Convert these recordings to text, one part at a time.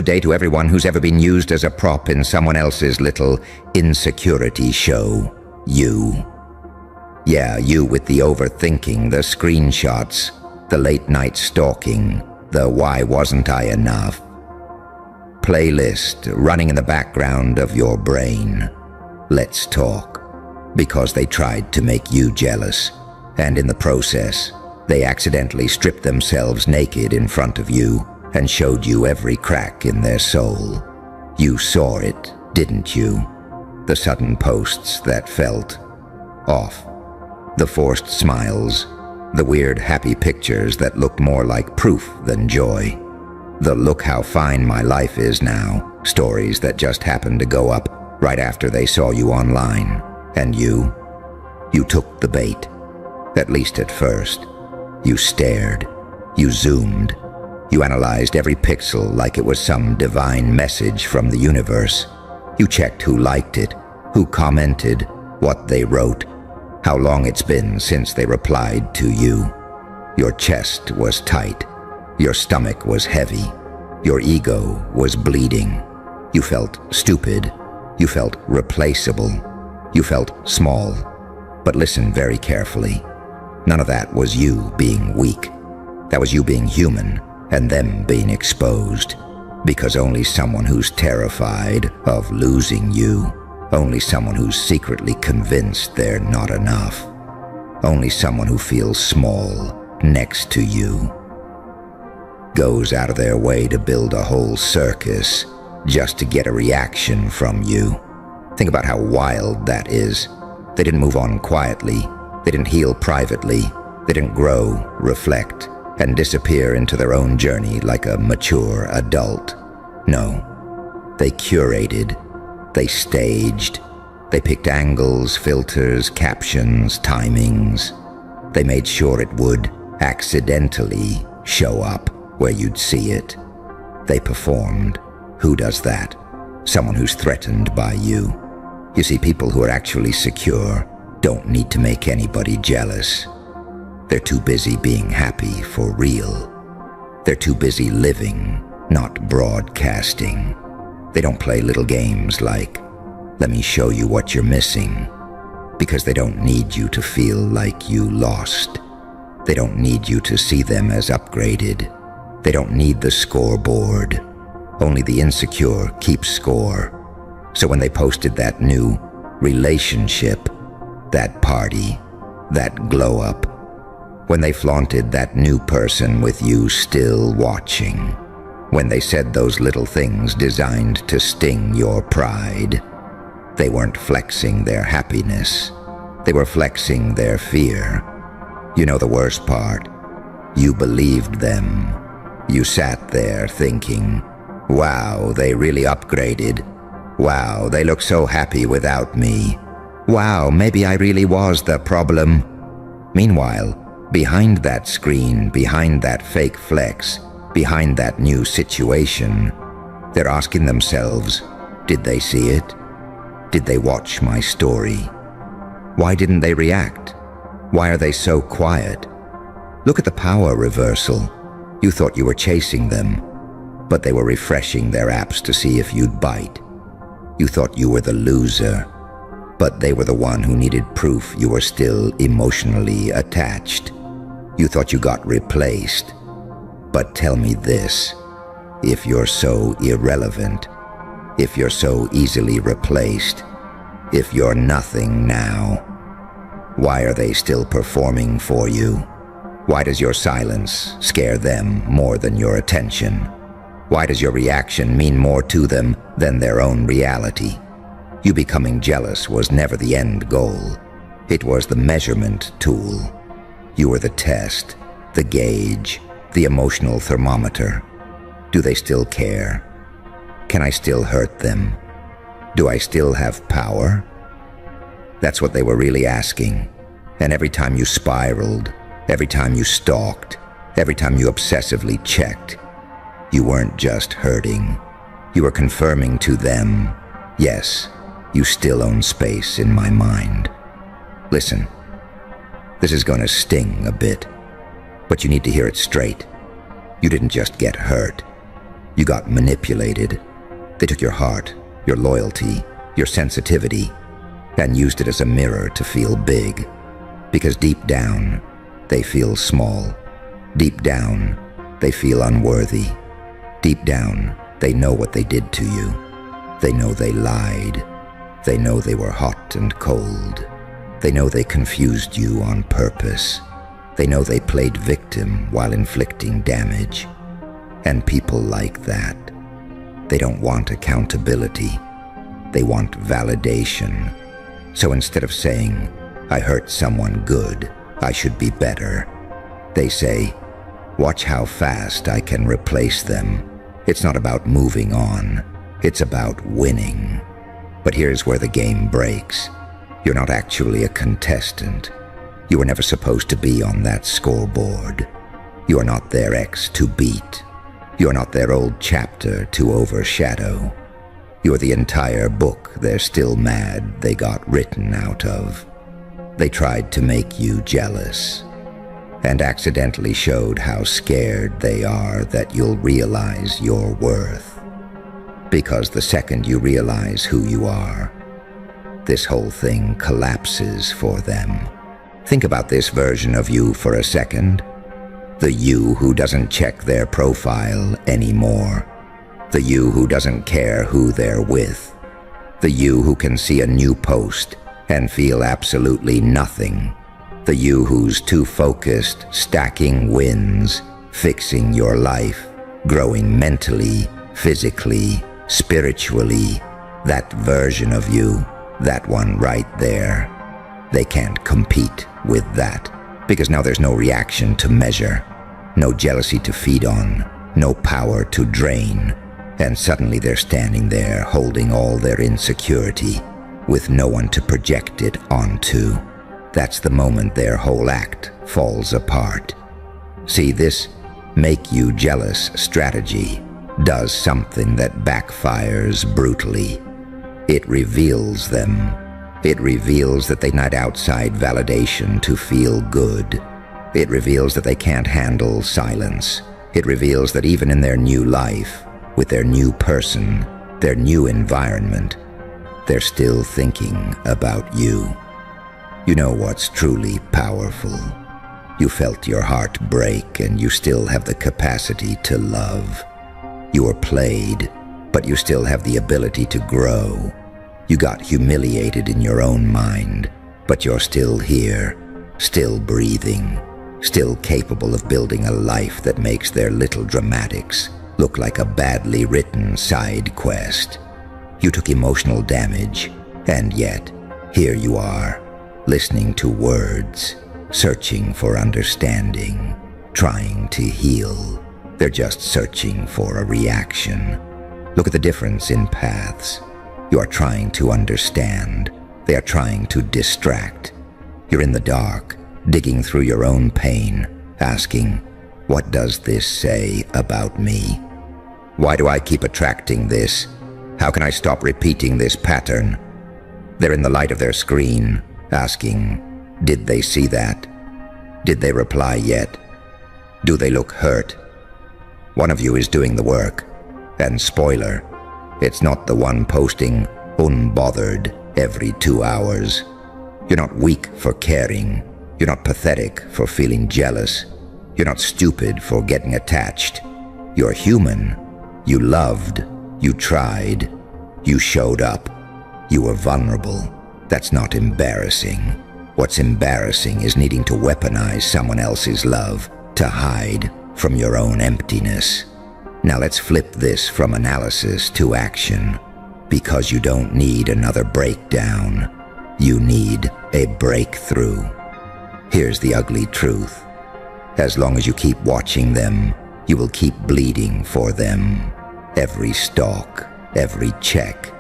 Good day to everyone who's ever been used as a prop in someone else's little insecurity show. You. Yeah, you with the overthinking, the screenshots, the late-night stalking, the why wasn't I enough playlist running in the background of your brain. Let's talk. Because they tried to make you jealous, and in the process, they accidentally stripped themselves naked in front of you and showed you every crack in their soul. You saw it, didn't you? The sudden posts that felt off. The forced smiles. The weird happy pictures that looked more like proof than joy. The look how fine my life is now stories that just happened to go up right after they saw you online. And you took the bait. At least at first. You stared. You zoomed. You analyzed every pixel like it was some divine message from the universe. You checked who liked it, who commented, what they wrote, how long it's been since they replied to you. Your chest was tight. Your stomach was heavy. Your ego was bleeding. You felt stupid. You felt replaceable. You felt small. But listen very carefully. None of that was you being weak. That was you being human and them being exposed. Because only someone who's terrified of losing you, only someone who's secretly convinced they're not enough, only someone who feels small next to you, goes out of their way to build a whole circus just to get a reaction from you. Think about how wild that is. They didn't move on quietly. They didn't heal privately. They didn't grow, reflect, and disappear into their own journey like a mature adult. No. They curated. They staged. They picked angles, filters, captions, timings. They made sure it would accidentally show up where you'd see it. They performed. Who does that? Someone who's threatened by you. You see, people who are actually secure don't need to make anybody jealous. They're too busy being happy for real. They're too busy living, not broadcasting. They don't play little games like, let me show you what you're missing, because they don't need you to feel like you lost. They don't need you to see them as upgraded. They don't need the scoreboard. Only the insecure keep score. So when they posted that new relationship, that party, that glow up, when they flaunted that new person with you still watching, when they said those little things designed to sting your pride, they weren't flexing their happiness. They were flexing their fear. You know the worst part? You believed them. You sat there thinking, wow, they really upgraded. Wow, they look so happy without me. Wow, maybe I really was the problem. Meanwhile, behind that screen, behind that fake flex, behind that new situation, they're asking themselves, did they see it? Did they watch my story? Why didn't they react? Why are they so quiet? Look at the power reversal. You thought you were chasing them, but they were refreshing their apps to see if you'd bite. You thought you were the loser, but they were the one who needed proof you were still emotionally attached. You thought you got replaced. But tell me this, if you're so irrelevant, if you're so easily replaced, if you're nothing now, why are they still performing for you? Why does your silence scare them more than your attention? Why does your reaction mean more to them than their own reality? You becoming jealous was never the end goal. It was the measurement tool. You were the test, the gauge, the emotional thermometer. Do they still care? Can I still hurt them? Do I still have power? That's what they were really asking. And every time you spiraled, every time you stalked, every time you obsessively checked, you weren't just hurting. You were confirming to them, yes, you still own space in my mind. Listen, this is gonna sting a bit, but you need to hear it straight. You didn't just get hurt. You got manipulated. They took your heart, your loyalty, your sensitivity, and used it as a mirror to feel big. Because deep down, they feel small. Deep down, they feel unworthy. Deep down, they know what they did to you. They know they lied. They know they were hot and cold. They know they confused you on purpose. They know they played victim while inflicting damage. And people like that, they don't want accountability. They want validation. So instead of saying, I hurt someone good, I should be better, they say, watch how fast I can replace them. It's not about moving on. It's about winning. But here's where the game breaks. You're not actually a contestant. You were never supposed to be on that scoreboard. You are not their ex to beat. You are not their old chapter to overshadow. You are the entire book they're still mad they got written out of. They tried to make you jealous and accidentally showed how scared they are that you'll realize your worth. Because the second you realize who you are, this whole thing collapses for them. Think about this version of you for a second. The you who doesn't check their profile anymore. The you who doesn't care who they're with. The you who can see a new post and feel absolutely nothing. The you who's too focused, stacking wins, fixing your life, growing mentally, physically, spiritually. That version of you, that one right there. They can't compete with that, because now there's no reaction to measure, no jealousy to feed on, no power to drain, and suddenly they're standing there holding all their insecurity with no one to project it onto. That's the moment their whole act falls apart. See, this make you jealous strategy does something that backfires brutally. It reveals them. It reveals that they need outside validation to feel good. It reveals that they can't handle silence. It reveals that even in their new life, with their new person, their new environment, they're still thinking about you. You know what's truly powerful. You felt your heart break and you still have the capacity to love. You were played, but you still have the ability to grow. You got humiliated in your own mind, but you're still here, still breathing, still capable of building a life that makes their little dramatics look like a badly written side quest. You took emotional damage, and yet, here you are, listening to words, searching for understanding, trying to heal. They're just searching for a reaction. Look at the difference in paths. You are trying to understand. They are trying to distract. You're in the dark, digging through your own pain, asking, what does this say about me? Why do I keep attracting this? How can I stop repeating this pattern? They're in the light of their screen, asking, did they see that? Did they reply yet? Do they look hurt? One of you is doing the work. And spoiler, it's not the one posting unbothered every 2 hours. You're not weak for caring. You're not pathetic for feeling jealous. You're not stupid for getting attached. You're human. You loved. You tried. You showed up. You were vulnerable. That's not embarrassing. What's embarrassing is needing to weaponize someone else's love to hide from your own emptiness. Now let's flip this from analysis to action. Because you don't need another breakdown. You need a breakthrough. Here's the ugly truth. As long as you keep watching them, you will keep bleeding for them. Every stalk, every check,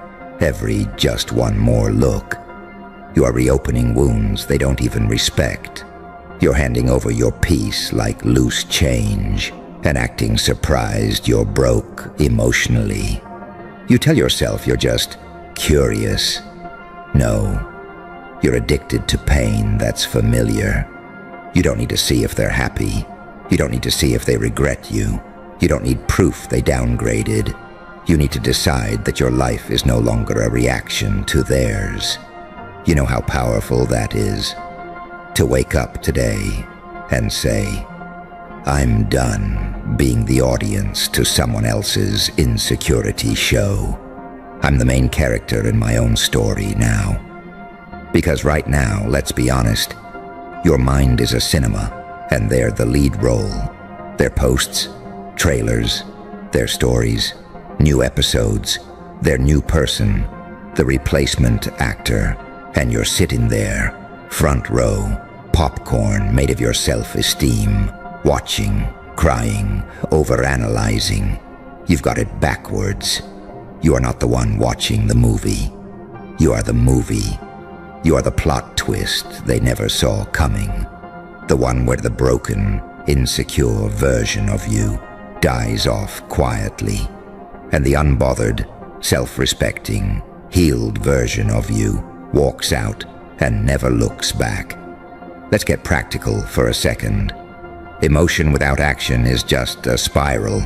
every just one more look. You are reopening wounds they don't even respect. You're handing over your peace like loose change and acting surprised you're broke emotionally. You tell yourself you're just curious. No, you're addicted to pain that's familiar. You don't need to see if they're happy. You don't need to see if they regret you. You don't need proof they downgraded. You need to decide that your life is no longer a reaction to theirs. You know how powerful that is? To wake up today and say, I'm done being the audience to someone else's insecurity show. I'm the main character in my own story now. Because right now, let's be honest, your mind is a cinema, and they're the lead role. Their posts, trailers, their stories, new episodes, their new person, the replacement actor, and you're sitting there, front row, popcorn made of your self-esteem, watching, crying, overanalyzing. You've got it backwards. You are not the one watching the movie. You are the movie. You are the plot twist they never saw coming. The one where the broken, insecure version of you dies off quietly, and the unbothered, self-respecting, healed version of you walks out and never looks back. Let's get practical for a second. Emotion without action is just a spiral.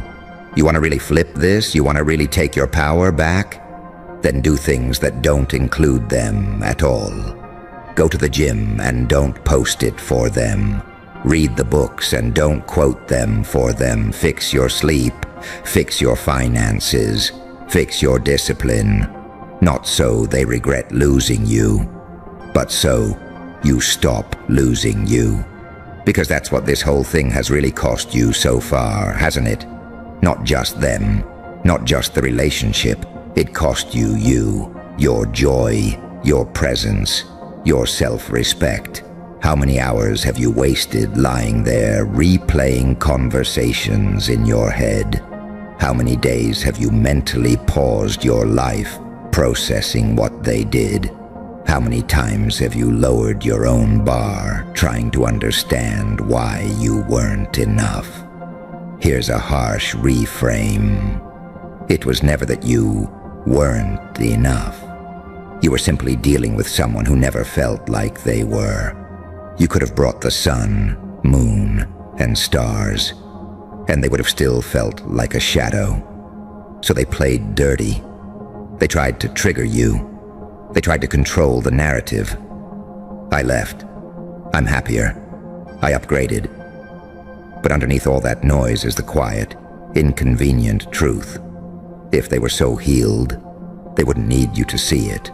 You want to really flip this? You want to really take your power back? Then do things that don't include them at all. Go to the gym and don't post it for them. Read the books and don't quote them for them. Fix your sleep. Fix your finances. Fix your discipline. Not so they regret losing you, but so you stop losing you. Because that's what this whole thing has really cost you so far, hasn't it? Not just them, not just the relationship. It cost you, your joy, your presence, your self-respect. How many hours have you wasted lying there replaying conversations in your head? How many days have you mentally paused your life, processing what they did? How many times have you lowered your own bar, trying to understand why you weren't enough? Here's a harsh reframe. It was never that you weren't enough. You were simply dealing with someone who never felt like they were. You could have brought the sun, moon, and stars, and they would have still felt like a shadow. So they played dirty. They tried to trigger you. They tried to control the narrative. I left. I'm happier. I upgraded. But underneath all that noise is the quiet, inconvenient truth. If they were so healed, they wouldn't need you to see it.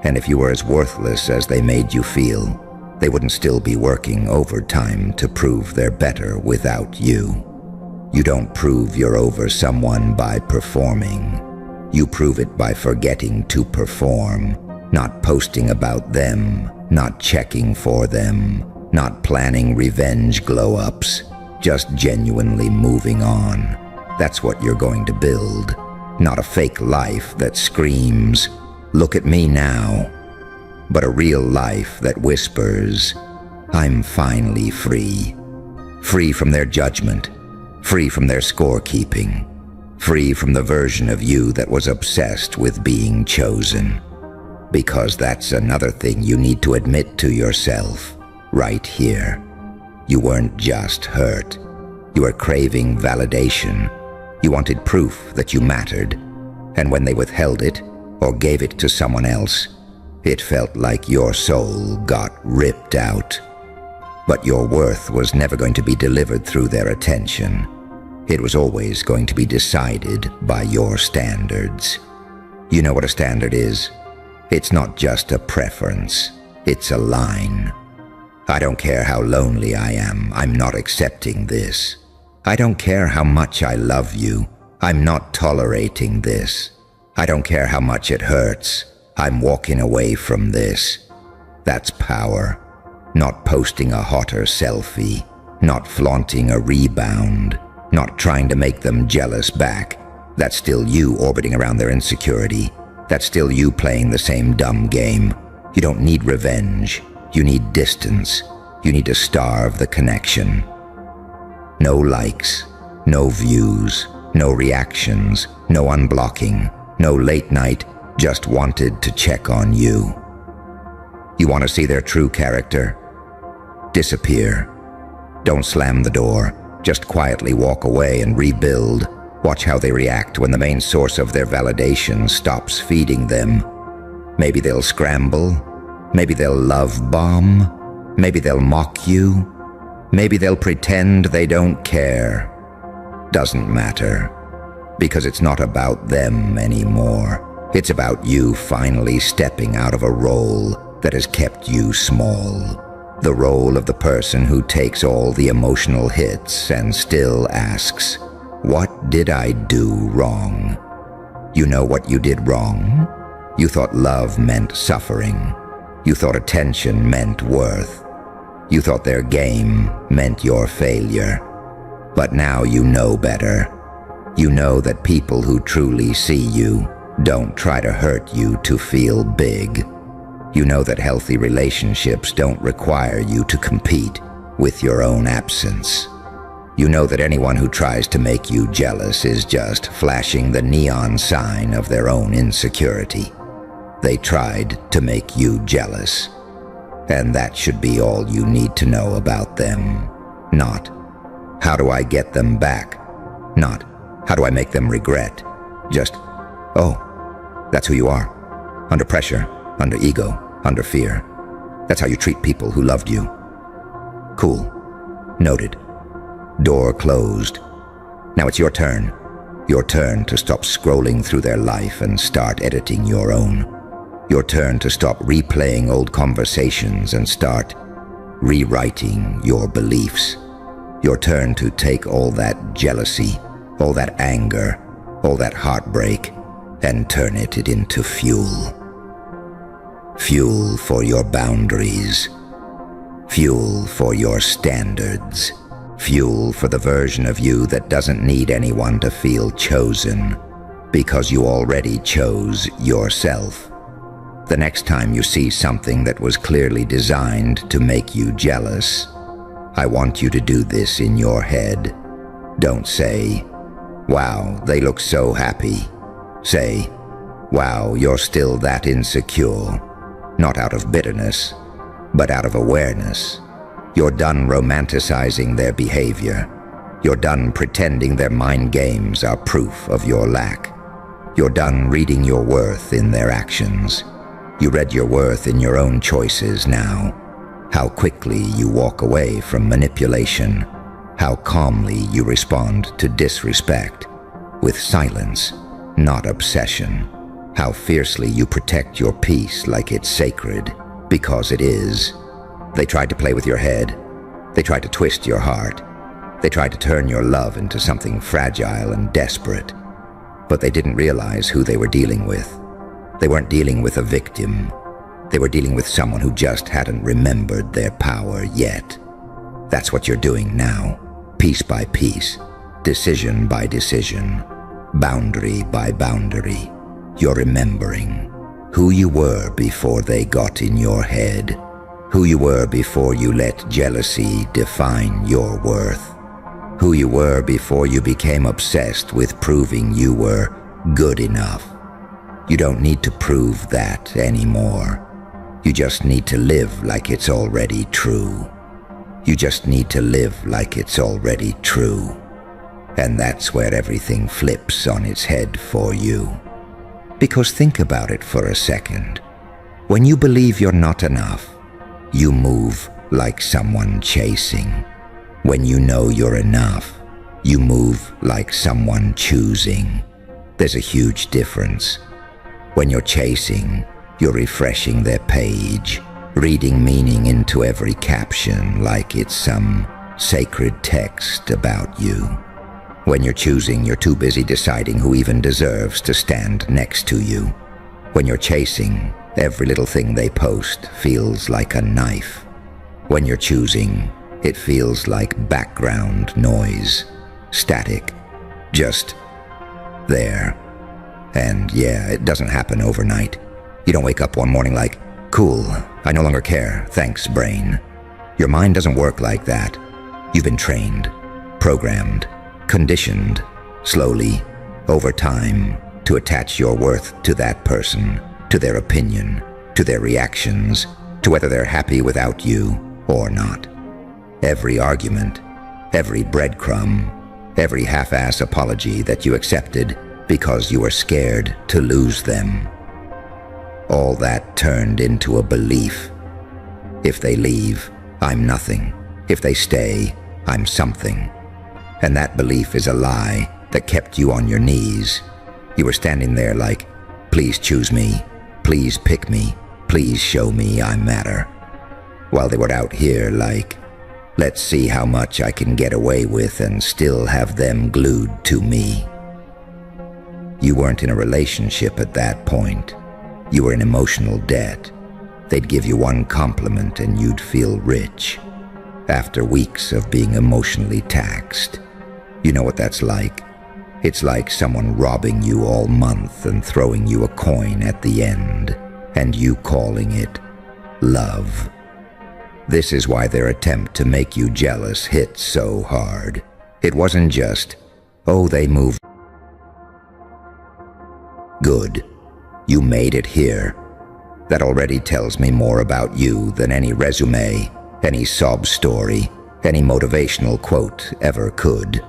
And if you were as worthless as they made you feel, they wouldn't still be working overtime to prove they're better without you. You don't prove you're over someone by performing. You prove it by forgetting to perform, not posting about them, not checking for them, not planning revenge glow-ups, just genuinely moving on. That's what you're going to build, not a fake life that screams, "Look at me now," but a real life that whispers, "I'm finally free." Free from their judgment, free from their scorekeeping, free from the version of you that was obsessed with being chosen. Because that's another thing you need to admit to yourself, right here. You weren't just hurt. You were craving validation. You wanted proof that you mattered. And when they withheld it, or gave it to someone else, it felt like your soul got ripped out. But your worth was never going to be delivered through their attention. It was always going to be decided by your standards. You know what a standard is? It's not just a preference, it's a line. I don't care how lonely I am, I'm not accepting this. I don't care how much I love you, I'm not tolerating this. I don't care how much it hurts, I'm walking away from this. That's power. Not posting a hotter selfie, not flaunting a rebound, not trying to make them jealous back. That's still you orbiting around their insecurity. That's still you playing the same dumb game. You don't need revenge. You need distance. You need to starve the connection. No likes, no views, no reactions, no unblocking, no late night, just wanted to check on you. You want to see their true character? Disappear. Don't slam the door. Just quietly walk away and rebuild. Watch how they react when the main source of their validation stops feeding them. Maybe they'll scramble. Maybe they'll love bomb. Maybe they'll mock you. Maybe they'll pretend they don't care. Doesn't matter, because it's not about them anymore. It's about you finally stepping out of a role that has kept you small. The role of the person who takes all the emotional hits and still asks, "What did I do wrong?" You know what you did wrong? You thought love meant suffering. You thought attention meant worth. You thought their game meant your failure. But now you know better. You know that people who truly see you don't try to hurt you to feel big. You know that healthy relationships don't require you to compete with your own absence. You know that anyone who tries to make you jealous is just flashing the neon sign of their own insecurity. They tried to make you jealous. And that should be all you need to know about them. Not, how do I get them back? Not, how do I make them regret? Just, oh, that's who you are. Under pressure, under ego, under fear. That's how you treat people who loved you. Cool. Noted. Door closed. Now it's your turn. Your turn to stop scrolling through their life and start editing your own. Your turn to stop replaying old conversations and start rewriting your beliefs. Your turn to take all that jealousy, all that anger, all that heartbreak, and turn it into fuel. Fuel for your boundaries. Fuel for your standards. Fuel for the version of you that doesn't need anyone to feel chosen, because you already chose yourself. The next time you see something that was clearly designed to make you jealous, I want you to do this in your head. Don't say, "Wow, they look so happy." Say, "Wow, you're still that insecure." Not out of bitterness, but out of awareness. You're done romanticizing their behavior. You're done pretending their mind games are proof of your lack. You're done reading your worth in their actions. You read your worth in your own choices now. How quickly you walk away from manipulation. How calmly you respond to disrespect. With silence, not obsession. How fiercely you protect your peace like it's sacred, because it is. They tried to play with your head. They tried to twist your heart. They tried to turn your love into something fragile and desperate. But they didn't realize who they were dealing with. They weren't dealing with a victim. They were dealing with someone who just hadn't remembered their power yet. That's what you're doing now, piece by piece, decision by decision, boundary by boundary. You're remembering who you were before they got in your head, who you were before you let jealousy define your worth, who you were before you became obsessed with proving you were good enough. You don't need to prove that anymore. You just need to live like it's already true. You just need to live like it's already true. And that's where everything flips on its head for you. Because think about it for a second. When you believe you're not enough, you move like someone chasing. When you know you're enough, you move like someone choosing. There's a huge difference. When you're chasing, you're refreshing their page, reading meaning into every caption like it's some sacred text about you. When you're choosing, you're too busy deciding who even deserves to stand next to you. When you're chasing, every little thing they post feels like a knife. When you're choosing, it feels like background noise, static, just there. And yeah, it doesn't happen overnight. You don't wake up one morning like, "Cool, I no longer care, thanks, brain." Your mind doesn't work like that. You've been trained, programmed, conditioned, slowly, over time, to attach your worth to that person, to their opinion, to their reactions, to whether they're happy without you or not. Every argument, every breadcrumb, every half-ass apology that you accepted because you were scared to lose them. All that turned into a belief. If they leave, I'm nothing. If they stay, I'm something. And that belief is a lie that kept you on your knees. You were standing there like, please choose me, please pick me, please show me I matter. While they were out here like, let's see how much I can get away with and still have them glued to me. You weren't in a relationship at that point. You were in emotional debt. They'd give you one compliment and you'd feel rich. After weeks of being emotionally taxed. You know what that's like? It's like someone robbing you all month and throwing you a coin at the end, and you calling it love. This is why their attempt to make you jealous hit so hard. It wasn't just, oh, they moved. Good. You made it here. That already tells me more about you than any resume, any sob story, any motivational quote ever could.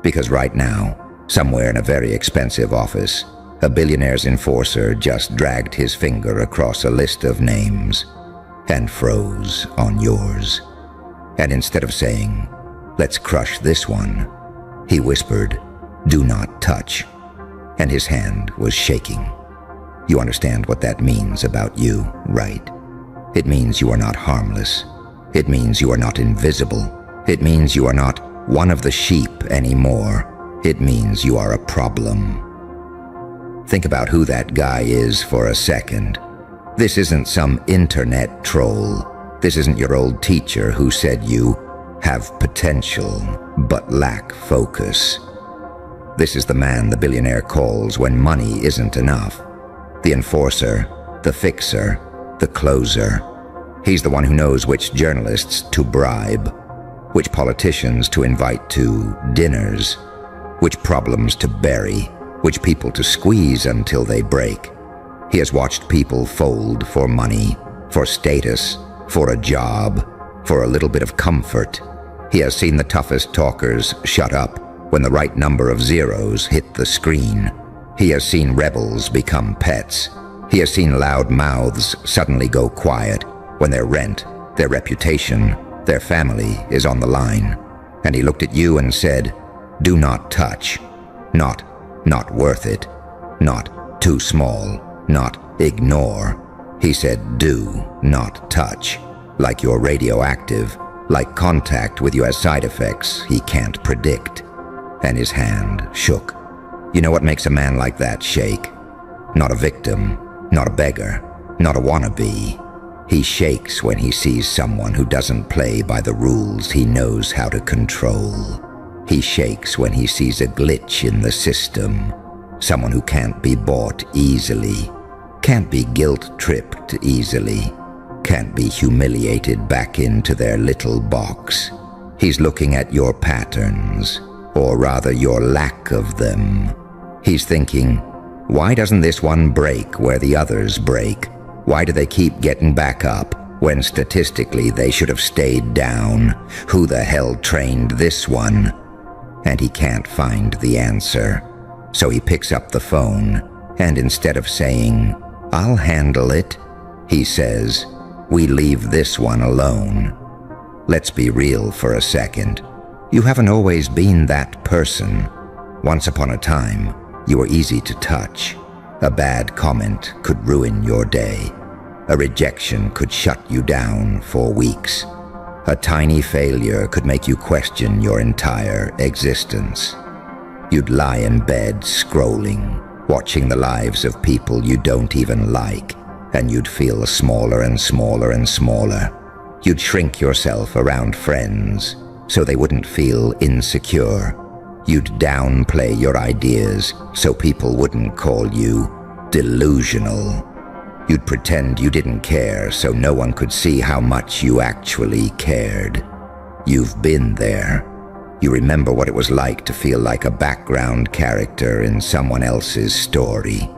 Because right now, somewhere in a very expensive office, a billionaire's enforcer just dragged his finger across a list of names and froze on yours. And instead of saying, let's crush this one, he whispered, do not touch. And his hand was shaking. You understand what that means about you, right? It means you are not harmless. It means you are not invisible. It means you are not one of the sheep anymore. It means you are a problem. Think about who that guy is for a second. This isn't some internet troll. This isn't your old teacher who said you have potential but lack focus. This is the man the billionaire calls when money isn't enough. The enforcer, the fixer, the closer. He's the one who knows which journalists to bribe, which politicians to invite to dinners, which problems to bury, which people to squeeze until they break. He has watched people fold for money, for status, for a job, for a little bit of comfort. He has seen the toughest talkers shut up when the right number of zeros hit the screen. He has seen rebels become pets. He has seen loud mouths suddenly go quiet when their rent, their reputation, their family is on the line. And he looked at you and said, do not touch. Not worth it. Not too small. Not ignore. He said, do not touch. Like you're radioactive, like contact with you has side effects he can't predict. And his hand shook. You know what makes a man like that shake? Not a victim, not a beggar, not a wannabe. He shakes when he sees someone who doesn't play by the rules he knows how to control. He shakes when he sees a glitch in the system, someone who can't be bought easily, can't be guilt-tripped easily, can't be humiliated back into their little box. He's looking at your patterns, or rather your lack of them. He's thinking, why doesn't this one break where the others break? Why do they keep getting back up when statistically they should have stayed down? Who the hell trained this one? And he can't find the answer. So he picks up the phone, and instead of saying, I'll handle it, he says, we leave this one alone. Let's be real for a second. You haven't always been that person. Once upon a time, you were easy to touch. A bad comment could ruin your day. A rejection could shut you down for weeks. A tiny failure could make you question your entire existence. You'd lie in bed scrolling, watching the lives of people you don't even like, and you'd feel smaller and smaller and smaller. You'd shrink yourself around friends so they wouldn't feel insecure. You'd downplay your ideas so people wouldn't call you delusional. You'd pretend you didn't care so no one could see how much you actually cared. You've been there. You remember what it was like to feel like a background character in someone else's story.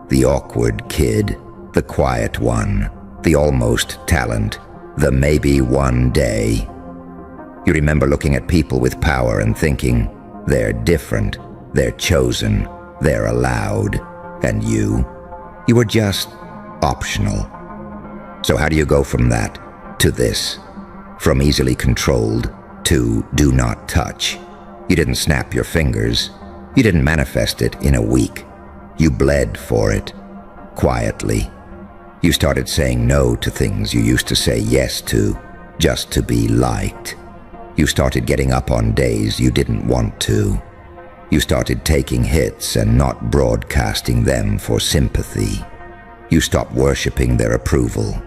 The awkward kid, the quiet one, the almost talent, the maybe one day. You remember looking at people with power and thinking, they're different, they're chosen, they're allowed, and you were just optional. So how do you go from that to this? From easily controlled to do not touch. You didn't snap your fingers. You didn't manifest it in a week. You bled for it, quietly. You started saying no to things you used to say yes to, just to be liked. You started getting up on days you didn't want to. You started taking hits and not broadcasting them for sympathy. You stopped worshiping their approval.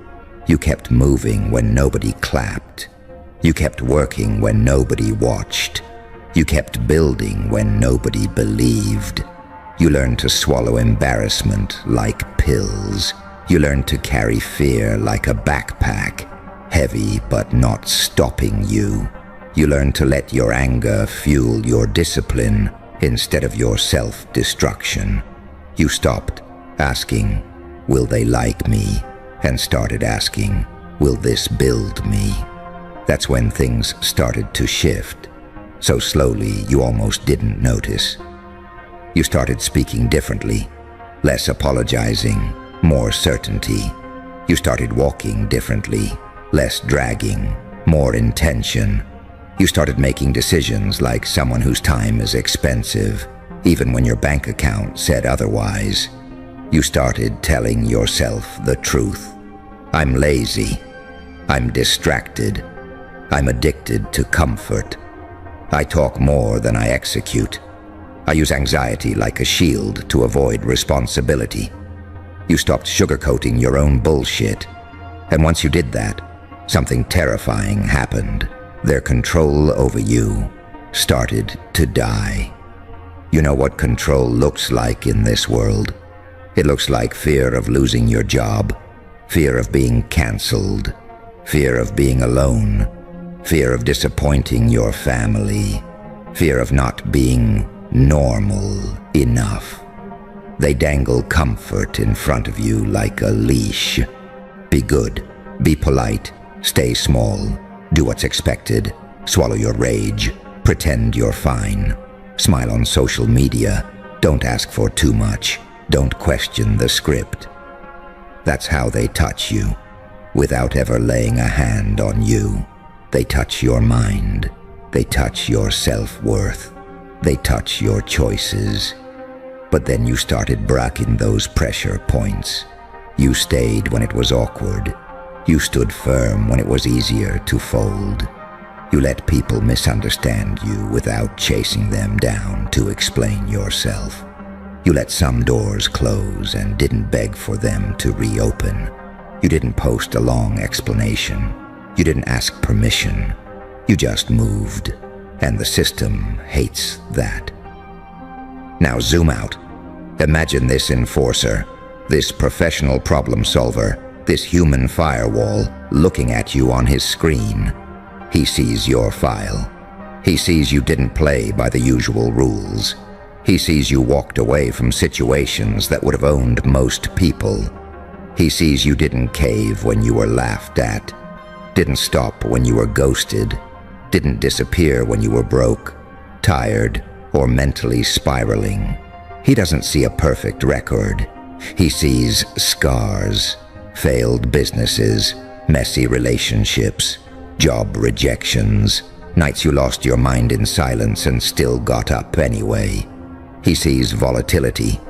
You kept moving when nobody clapped. You kept working when nobody watched. You kept building when nobody believed. You learned to swallow embarrassment like pills. You learned to carry fear like a backpack, heavy but not stopping you. You learned to let your anger fuel your discipline instead of your self-destruction. You stopped asking, will they like me? And started asking, will this build me? That's when things started to shift. So slowly you almost didn't notice. You started speaking differently, less apologizing, more certainty. You started walking differently, less dragging, more intention. You started making decisions like someone whose time is expensive, even when your bank account said otherwise. You started telling yourself the truth. I'm lazy. I'm distracted. I'm addicted to comfort. I talk more than I execute. I use anxiety like a shield to avoid responsibility. You stopped sugarcoating your own bullshit. And once you did that, something terrifying happened. Their control over you started to die. You know what control looks like in this world? It looks like fear of losing your job, fear of being cancelled, fear of being alone, fear of disappointing your family, fear of not being normal enough. They dangle comfort in front of you like a leash. Be good, be polite, stay small, do what's expected, swallow your rage, pretend you're fine, smile on social media, don't ask for too much, don't question the script. That's how they touch you, without ever laying a hand on you. They touch your mind, they touch your self-worth, they touch your choices. But then you started bracking those pressure points. You stayed when it was awkward. You stood firm when it was easier to fold. You let people misunderstand you without chasing them down to explain yourself. You let some doors close and didn't beg for them to reopen. You didn't post a long explanation. You didn't ask permission. You just moved, and the system hates that. Now zoom out. Imagine this enforcer, this professional problem solver, this human firewall looking at you on his screen. He sees your file. He sees you didn't play by the usual rules. He sees you walked away from situations that would have owned most people. He sees you didn't cave when you were laughed at, didn't stop when you were ghosted, didn't disappear when you were broke, tired, or mentally spiraling. He doesn't see a perfect record. He sees scars, failed businesses, messy relationships, job rejections, nights you lost your mind in silence and still got up anyway. He sees volatility,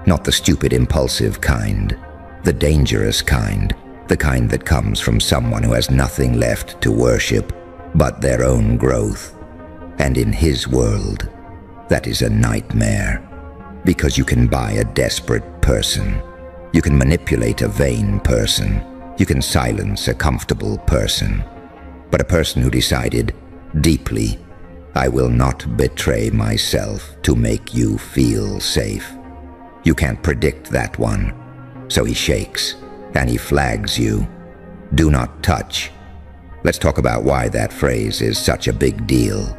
not the stupid impulsive kind, the dangerous kind, the kind that comes from someone who has nothing left to worship but their own growth. And in his world, that is a nightmare, because you can buy a desperate person. You can manipulate a vain person. You can silence a comfortable person. But a person who decided deeply, I will not betray myself to make you feel safe. You can't predict that one. So he shakes and he flags you. Do not touch. Let's talk about why that phrase is such a big deal.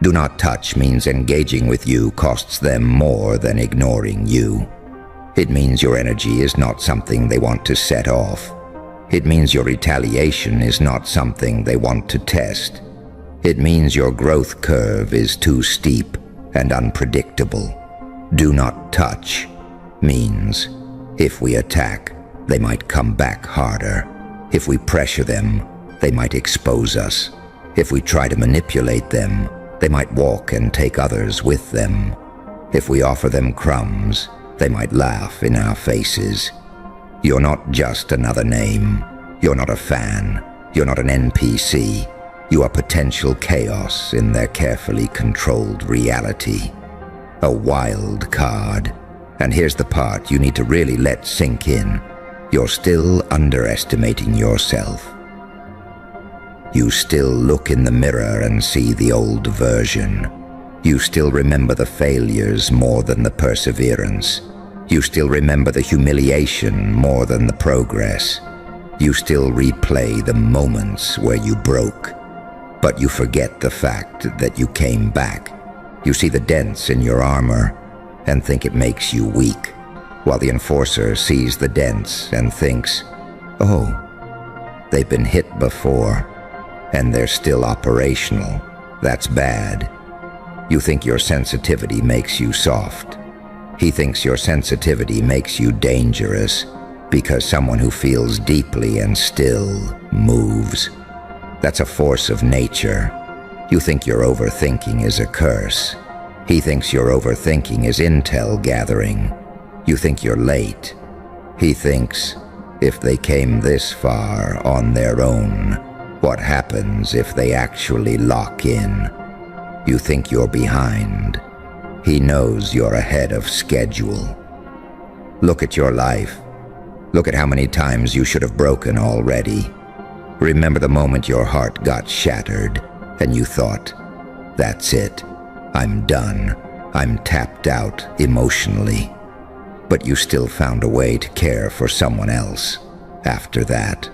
Do not touch means engaging with you costs them more than ignoring you. It means your energy is not something they want to set off. It means your retaliation is not something they want to test. It means your growth curve is too steep and unpredictable. Do not touch means if we attack, they might come back harder. If we pressure them, they might expose us. If we try to manipulate them, they might walk and take others with them. If we offer them crumbs, they might laugh in our faces. You're not just another name. You're not a fan. You're not an NPC. You are potential chaos in their carefully controlled reality. A wild card. And here's the part you need to really let sink in. You're still underestimating yourself. You still look in the mirror and see the old version. You still remember the failures more than the perseverance. You still remember the humiliation more than the progress. You still replay the moments where you broke. But you forget the fact that you came back. You see the dents in your armor and think it makes you weak, while the enforcer sees the dents and thinks, oh, they've been hit before, and they're still operational. That's bad. You think your sensitivity makes you soft. He thinks your sensitivity makes you dangerous, because someone who feels deeply and still moves. That's a force of nature. You think your overthinking is a curse. He thinks your overthinking is intel gathering. You think you're late. He thinks, if they came this far on their own, what happens if they actually lock in? You think you're behind. He knows you're ahead of schedule. Look at your life. Look at how many times you should have broken already. Remember the moment your heart got shattered and you thought, that's it. I'm done. I'm tapped out emotionally. But you still found a way to care for someone else after that.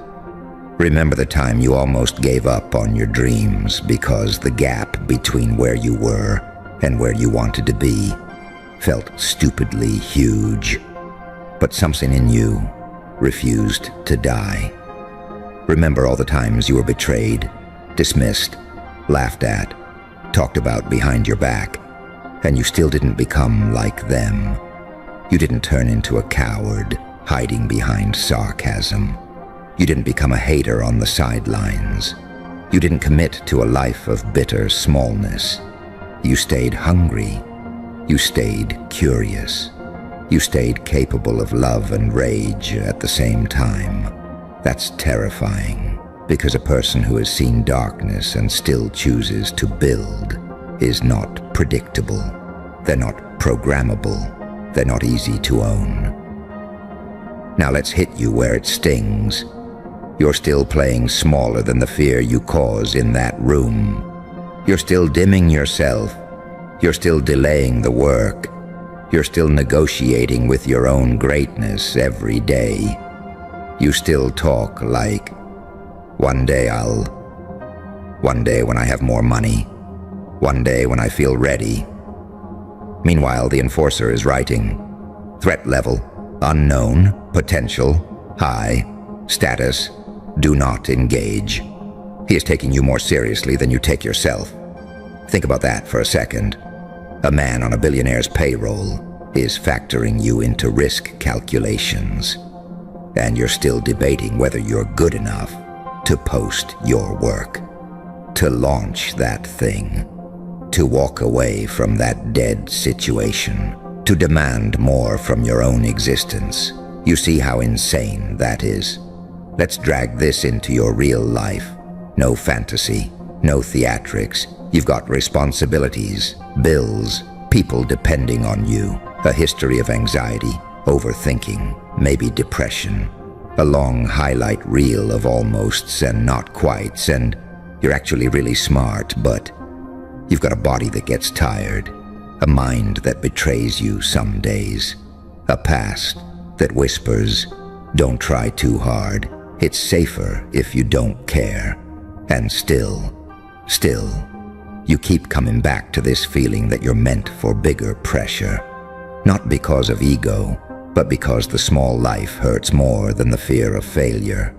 Remember the time you almost gave up on your dreams because the gap between where you were and where you wanted to be felt stupidly huge. But something in you refused to die. Remember all the times you were betrayed, dismissed, laughed at, talked about behind your back, and you still didn't become like them. You didn't turn into a coward, hiding behind sarcasm. You didn't become a hater on the sidelines. You didn't commit to a life of bitter smallness. You stayed hungry. You stayed curious. You stayed capable of love and rage at the same time. That's terrifying, because a person who has seen darkness and still chooses to build is not predictable. They're not programmable. They're not easy to own. Now let's hit you where it stings. You're still playing smaller than the fear you cause in that room. You're still dimming yourself. You're still delaying the work. You're still negotiating with your own greatness every day. You still talk like, one day when I have more money, one day when I feel ready. Meanwhile, the enforcer is writing, threat level, unknown, potential, high, status, do not engage. He is taking you more seriously than you take yourself. Think about that for a second. A man on a billionaire's payroll is factoring you into risk calculations. And you're still debating whether you're good enough to post your work, to launch that thing, to walk away from that dead situation, to demand more from your own existence. You see how insane that is? Let's drag this into your real life. No fantasy, no theatrics. You've got responsibilities, bills, people depending on you, a history of anxiety, overthinking, maybe depression, a long highlight reel of almosts and not quites, and you're actually really smart, but you've got a body that gets tired, a mind that betrays you some days, a past that whispers, don't try too hard, it's safer if you don't care, and still, you keep coming back to this feeling that you're meant for bigger pressure, not because of ego, but because the small life hurts more than the fear of failure.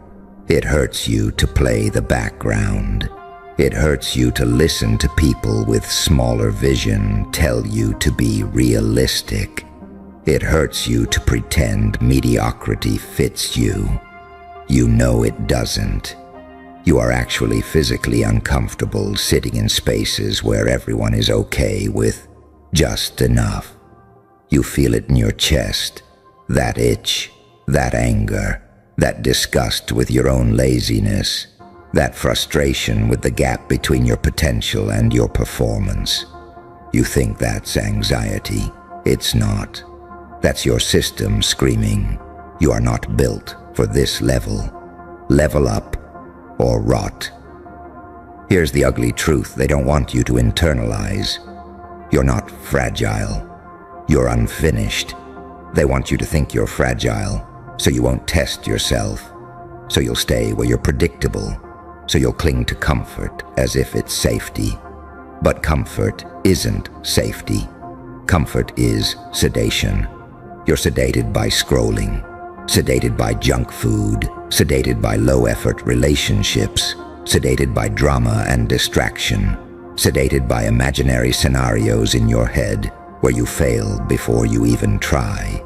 It hurts you to play the background. It hurts you to listen to people with smaller vision tell you to be realistic. It hurts you to pretend mediocrity fits you. You know it doesn't. You are actually physically uncomfortable sitting in spaces where everyone is okay with just enough. You feel it in your chest, that itch, that anger, that disgust with your own laziness, that frustration with the gap between your potential and your performance. You think that's anxiety. It's not. That's your system screaming, you are not built for this level. Level up or rot. Here's the ugly truth they don't want you to internalize. You're not fragile. You're unfinished. They want you to think you're fragile, so you won't test yourself. So you'll stay where you're predictable. So you'll cling to comfort as if it's safety. But comfort isn't safety. Comfort is sedation. You're sedated by scrolling, sedated by junk food, sedated by low-effort relationships, sedated by drama and distraction, sedated by imaginary scenarios in your head where you fail before you even try.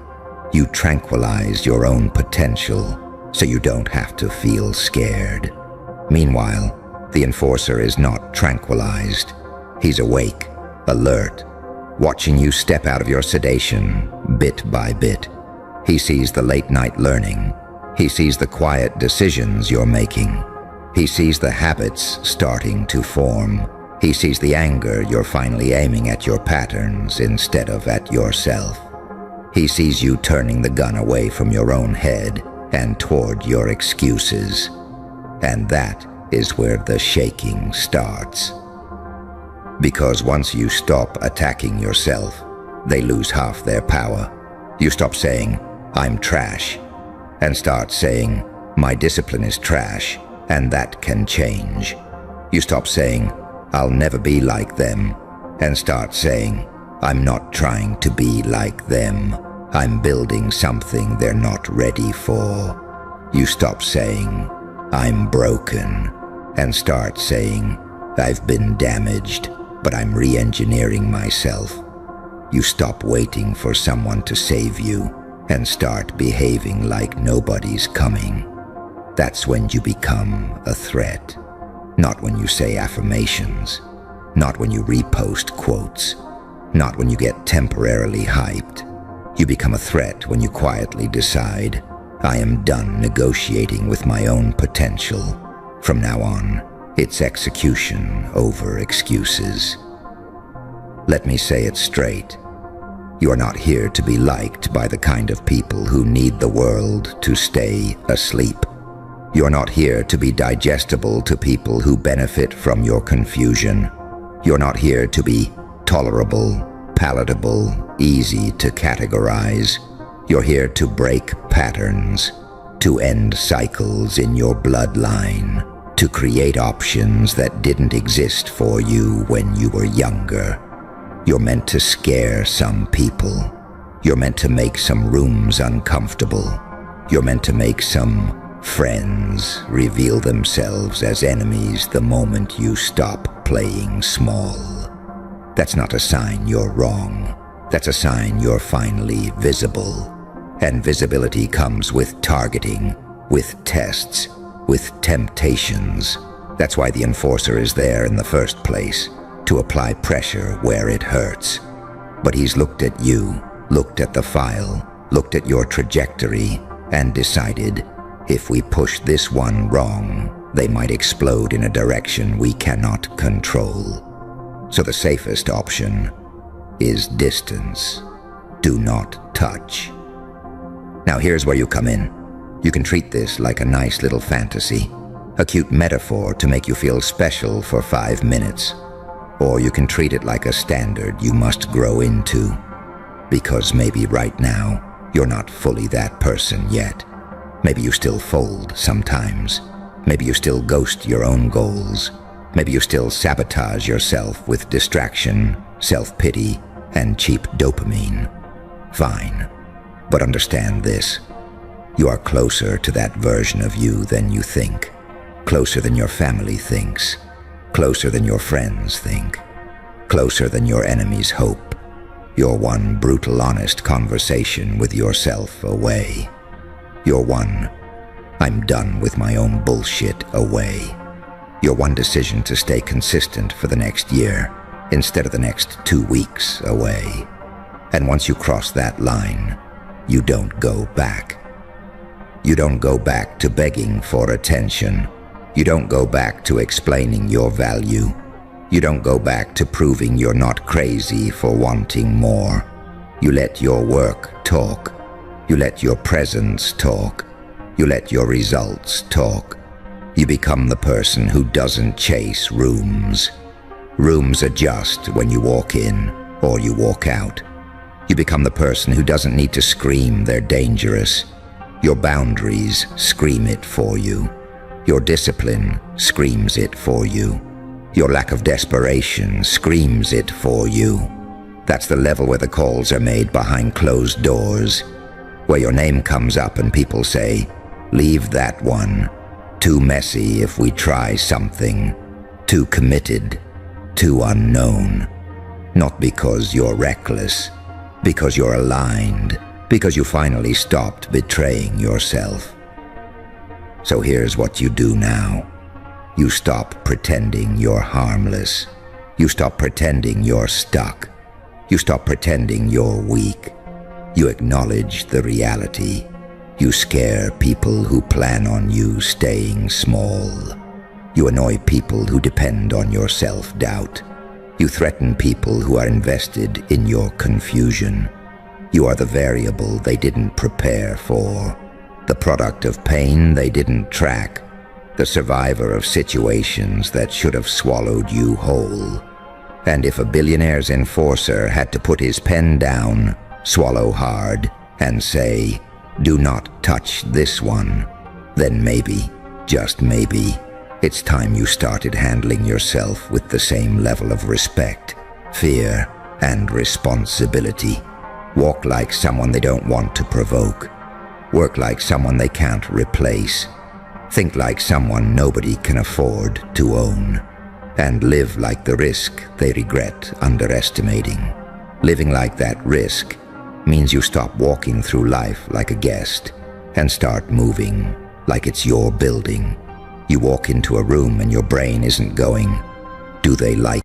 You tranquilize your own potential so you don't have to feel scared. Meanwhile, the enforcer is not tranquilized. He's awake, alert, watching you step out of your sedation bit by bit. He sees the late-night learning. He sees the quiet decisions you're making. He sees the habits starting to form. He sees the anger you're finally aiming at your patterns instead of at yourself. He sees you turning the gun away from your own head and toward your excuses. And that is where the shaking starts. Because once you stop attacking yourself, they lose half their power. You stop saying, I'm trash, and start saying, my discipline is trash, and that can change. You stop saying, I'll never be like them, and start saying, I'm not trying to be like them. I'm building something they're not ready for. You stop saying, I'm broken, and start saying, I've been damaged, but I'm re-engineering myself. You stop waiting for someone to save you and start behaving like nobody's coming. That's when you become a threat. Not when you say affirmations. Not when you repost quotes. Not when you get temporarily hyped. You become a threat when you quietly decide, I am done negotiating with my own potential. From now on, it's execution over excuses. Let me say it straight. You are not here to be liked by the kind of people who need the world to stay asleep. You are not here to be digestible to people who benefit from your confusion. You're not here to be tolerable, palatable, easy to categorize. You're here to break patterns, to end cycles in your bloodline, to create options that didn't exist for you when you were younger. You're meant to scare some people. You're meant to make some rooms uncomfortable. You're meant to make some friends reveal themselves as enemies the moment you stop playing small. That's not a sign you're wrong. That's a sign you're finally visible. And visibility comes with targeting, with tests, with temptations. That's why the enforcer is there in the first place, to apply pressure where it hurts. But he's looked at you, looked at the file, looked at your trajectory, and decided, if we push this one wrong, they might explode in a direction we cannot control. So the safest option is distance. Do not touch. Now here's where you come in. You can treat this like a nice little fantasy, a cute metaphor to make you feel special for 5 minutes. Or you can treat it like a standard you must grow into. Because maybe right now, you're not fully that person yet. Maybe you still fold sometimes. Maybe you still ghost your own goals. Maybe you still sabotage yourself with distraction, self-pity, and cheap dopamine. Fine. But understand this. You are closer to that version of you than you think. Closer than your family thinks. closer than your friends think, closer than your enemies hope. You're one brutal, honest conversation with yourself away. You're one, I'm done with my own bullshit away. You're one decision to stay consistent for the next year instead of the next 2 weeks away. And once you cross that line, you don't go back. You don't go back to begging for attention. You don't go back to explaining your value. You don't go back to proving you're not crazy for wanting more. You let your work talk. You let your presence talk. You let your results talk. You become the person who doesn't chase rooms. Rooms adjust when you walk in or you walk out. You become the person who doesn't need to scream they're dangerous. Your boundaries scream it for you. Your discipline screams it for you. Your lack of desperation screams it for you. That's the level where the calls are made behind closed doors, where your name comes up and people say, "Leave that one. Too messy if we try something. Too committed. Too unknown." Not because you're reckless, because you're aligned, because you finally stopped betraying yourself. So here's what you do now. You stop pretending you're harmless. You stop pretending you're stuck. You stop pretending you're weak. You acknowledge the reality. You scare people who plan on you staying small. You annoy people who depend on your self-doubt. You threaten people who are invested in your confusion. You are the variable they didn't prepare for, the product of pain they didn't track, the survivor of situations that should have swallowed you whole. And if a billionaire's enforcer had to put his pen down, swallow hard, and say, "Do not touch this one," then maybe, just maybe, it's time you started handling yourself with the same level of respect, fear, and responsibility. Walk like someone they don't want to provoke. Work like someone they can't replace. Think like someone nobody can afford to own. And live like the risk they regret underestimating. Living like that risk means you stop walking through life like a guest and start moving like it's your building. You walk into a room and your brain isn't going, "Do they like?"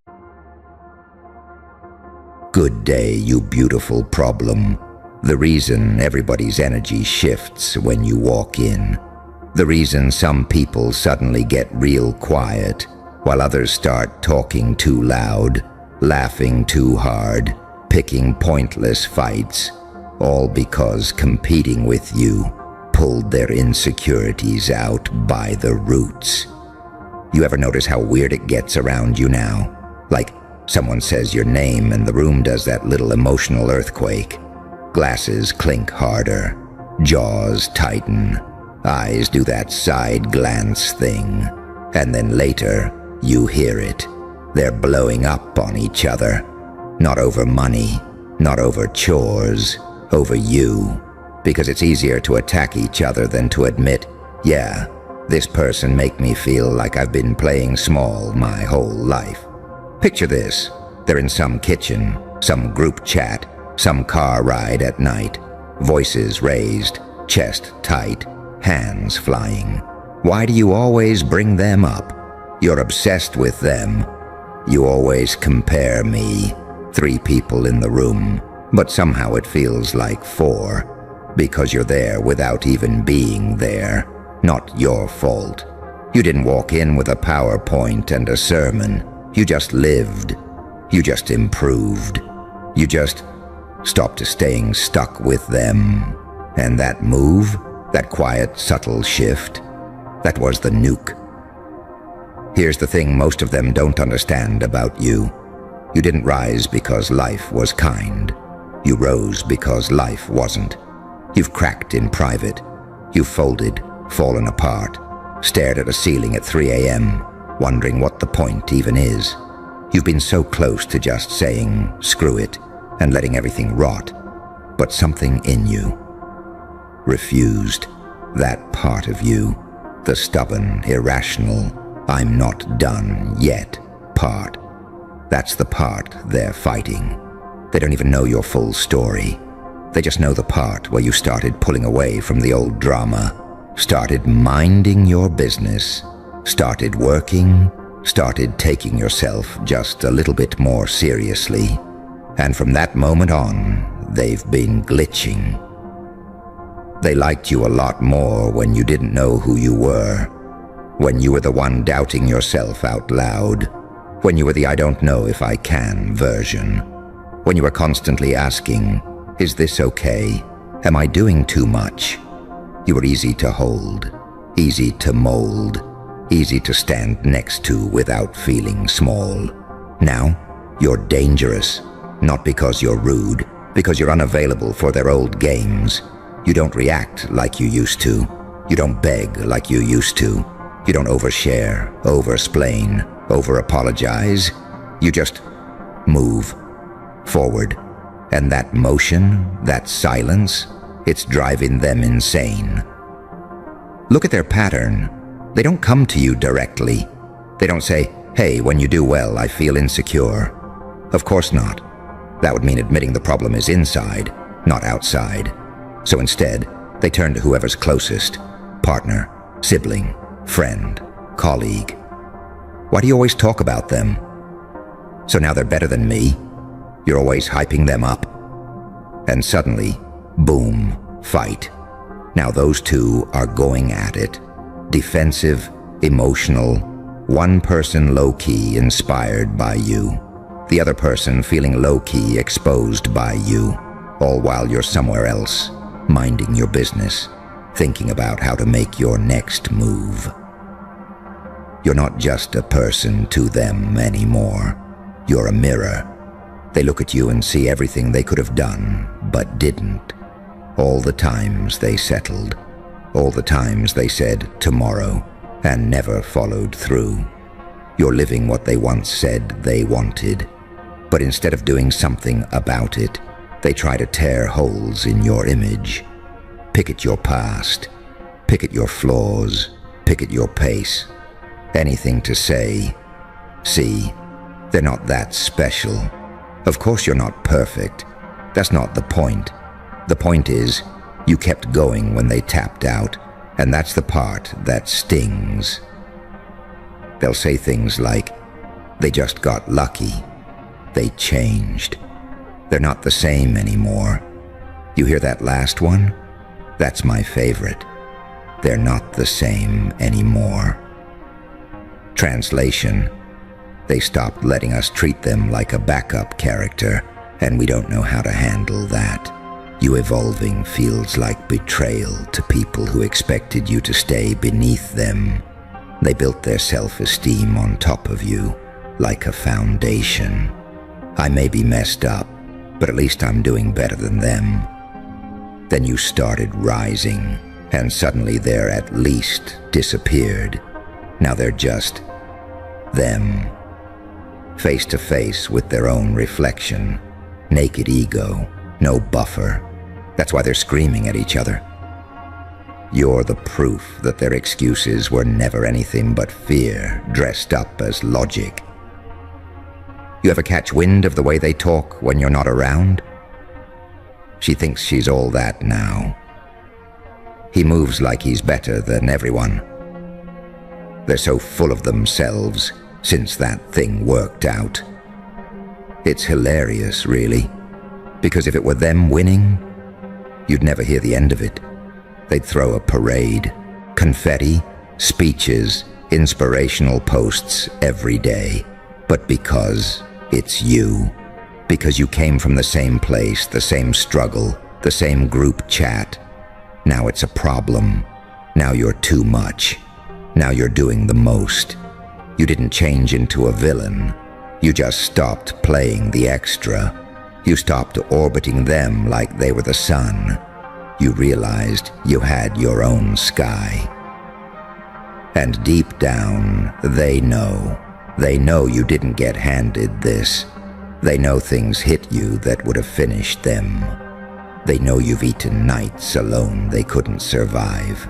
Good day, you beautiful problem. The reason everybody's energy shifts when you walk in. The reason some people suddenly get real quiet while others start talking too loud, laughing too hard, picking pointless fights, all because competing with you pulled their insecurities out by the roots. You ever notice how weird it gets around you now? Like someone says your name and the room does that little emotional earthquake. Glasses clink harder, jaws tighten, eyes do that side glance thing, and then later you hear it. They're blowing up on each other. Not over money, not over chores, over you. Because it's easier to attack each other than to admit, yeah, this person make me feel like I've been playing small my whole life. Picture this. They're in some kitchen, some group chat, some car ride at night. Voices raised, chest tight, hands flying. Why do you always bring them up? You're obsessed with them. You always compare me. 3 people in the room, but somehow it feels like 4. Because you're there without even being there. Not your fault. You didn't walk in with a PowerPoint and a sermon. You just lived. You just improved. You just stopped staying stuck with them. And that move, that quiet, subtle shift, that was the nuke. Here's the thing most of them don't understand about you. You didn't rise because life was kind. You rose because life wasn't. You've cracked in private. You've folded, fallen apart, stared at a ceiling at 3 a.m., wondering what the point even is. You've been so close to just saying, screw it, and letting everything rot. But something in you refused. That part of you, the stubborn, irrational, "I'm not done yet" part. That's the part they're fighting. They don't even know your full story. They just know the part where you started pulling away from the old drama, started minding your business, started working, started taking yourself just a little bit more seriously. And from that moment on, they've been glitching. They liked you a lot more when you didn't know who you were, when you were the one doubting yourself out loud, when you were the "I don't know if I can" version, when you were constantly asking, "Is this okay? Am I doing too much?" You were easy to hold, easy to mold, easy to stand next to without feeling small. Now, you're dangerous, not because you're rude, because you're unavailable for their old games. You don't react like you used to. You don't beg like you used to. You don't overshare, oversplain, over-apologize. You just move forward. And that motion, that silence, it's driving them insane. Look at their pattern. They don't come to you directly. They don't say, "Hey, when you do well, I feel insecure." Of course not. That would mean admitting the problem is inside, not outside. So instead, they turn to whoever's closest: partner, sibling, friend, colleague. Why do you always talk about them? So now they're better than me? You're always hyping them up. And suddenly, boom, fight. Now those two are going at it. Defensive, emotional, one person low-key inspired by you, the other person feeling low-key exposed by you, all while you're somewhere else, minding your business, thinking about how to make your next move. You're not just a person to them anymore. You're a mirror. They look at you and see everything they could have done, but didn't. All the times they settled. All the times they said tomorrow and never followed through. You're living what they once said they wanted. But instead of doing something about it, they try to tear holes in your image. Pick at your past. Pick at your flaws. Pick at your pace. Anything to say, "See, they're not that special. Of course you're not perfect. That's not the point. The point is, you kept going when they tapped out, and that's the part that stings." They'll say things like, "They just got lucky. They changed. They're not the same anymore." You hear that last one? That's my favorite. They're not the same anymore. Translation: they stopped letting us treat them like a backup character, and we don't know how to handle that. You evolving feels like betrayal to people who expected you to stay beneath them. They built their self-esteem on top of you, like a foundation. I may be messed up, but at least I'm doing better than them. Then you started rising, and suddenly they're at least disappeared. Now they're just them, face to face with their own reflection. Naked ego, no buffer. That's why they're screaming at each other. You're the proof that their excuses were never anything but fear dressed up as logic. You ever catch wind of the way they talk when you're not around? She thinks she's all that now. He moves like he's better than everyone. They're so full of themselves since that thing worked out. It's hilarious, really, because if it were them winning, you'd never hear the end of it. They'd throw a parade, confetti, speeches, inspirational posts every day. But because it's you, because you came from the same place, the same struggle, the same group chat, now it's a problem. Now you're too much. Now you're doing the most. You didn't change into a villain. You just stopped playing the extra. You stopped orbiting them like they were the sun. You realized you had your own sky. And deep down, they know. They know you didn't get handed this. They know things hit you that would have finished them. They know you've eaten nights alone they couldn't survive.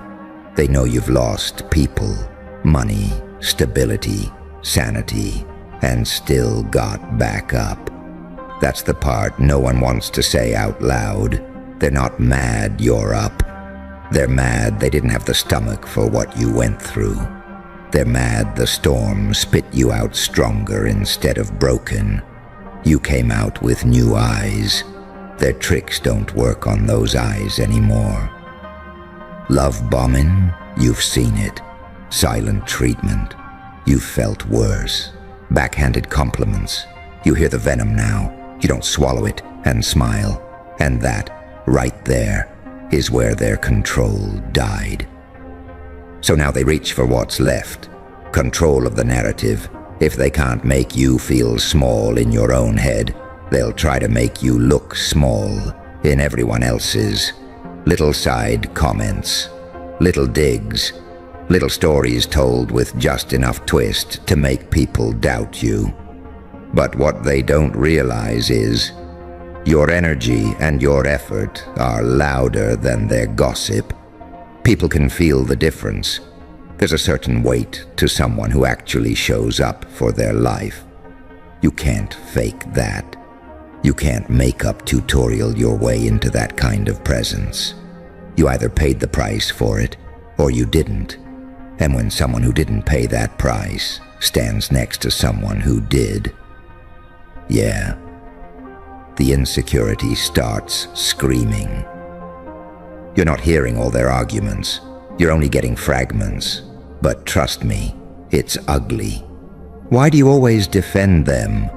They know you've lost people, money, stability, sanity, and still got back up. That's the part no one wants to say out loud. They're not mad you're up. They're mad they didn't have the stomach for what you went through. They're mad the storm spit you out stronger instead of broken. You came out with new eyes. Their tricks don't work on those eyes anymore. Love bombing, you've seen it. Silent treatment, you've felt worse. Backhanded compliments, you hear the venom now. You don't swallow it and smile. And that, right there, is where their control died. So now they reach for what's left. Control of the narrative. If they can't make you feel small in your own head, they'll try to make you look small in everyone else's. Little side comments, little digs, little stories told with just enough twist to make people doubt you. But what they don't realize is your energy and your effort are louder than their gossip. People can feel the difference. There's a certain weight to someone who actually shows up for their life. You can't fake that. You can't make up tutorial your way into that kind of presence. You either paid the price for it, or you didn't. And when someone who didn't pay that price stands next to someone who did, yeah, the insecurity starts screaming. You're not hearing all their arguments. You're only getting fragments. But trust me, it's ugly. Why do you always defend them?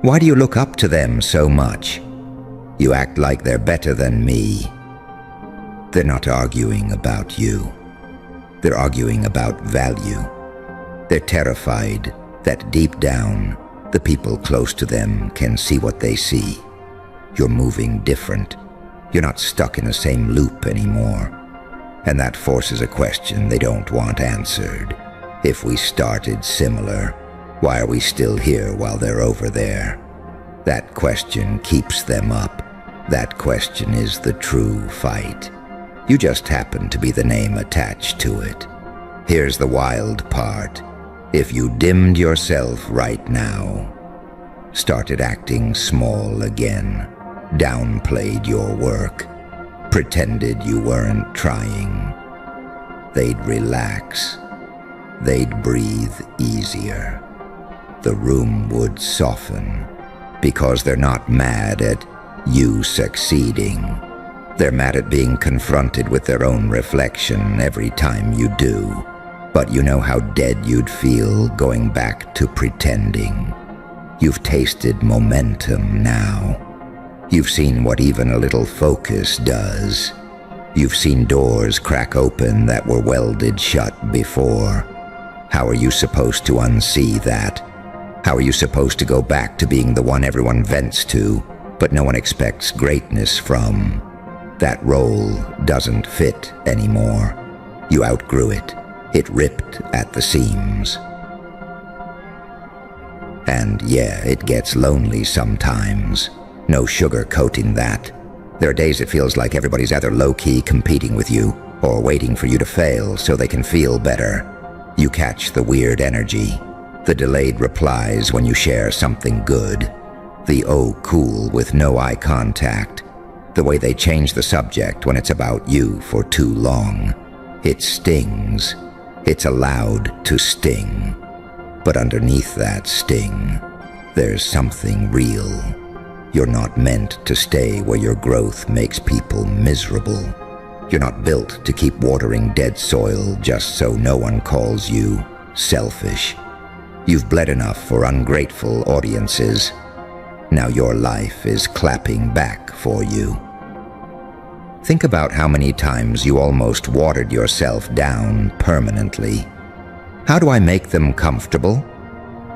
Why do you look up to them so much? You act like they're better than me. They're not arguing about you. They're arguing about value. They're terrified that deep down, the people close to them can see what they see. You're moving different. You're not stuck in the same loop anymore. And that forces a question they don't want answered. If we started similar, why are we still here while they're over there? That question keeps them up. That question is the true fight. You just happen to be the name attached to it. Here's the wild part. If you dimmed yourself right now, started acting small again, downplayed your work, pretended you weren't trying, they'd relax. They'd breathe easier. The room would soften because they're not mad at you succeeding. They're mad at being confronted with their own reflection every time you do. But you know how dead you'd feel going back to pretending. You've tasted momentum now. You've seen what even a little focus does. You've seen doors crack open that were welded shut before. How are you supposed to unsee that? How are you supposed to go back to being the one everyone vents to, but no one expects greatness from? That role doesn't fit anymore. You outgrew it. It ripped at the seams. And yeah, it gets lonely sometimes. No sugarcoating that. There are days it feels like everybody's either low-key competing with you or waiting for you to fail so they can feel better. You catch the weird energy, the delayed replies when you share something good, the oh cool with no eye contact, the way they change the subject when it's about you for too long. It stings. It's allowed to sting. But underneath that sting, there's something real. You're not meant to stay where your growth makes people miserable. You're not built to keep watering dead soil just so no one calls you selfish. You've bled enough for ungrateful audiences. Now your life is clapping back for you. Think about how many times you almost watered yourself down permanently. How do I make them comfortable?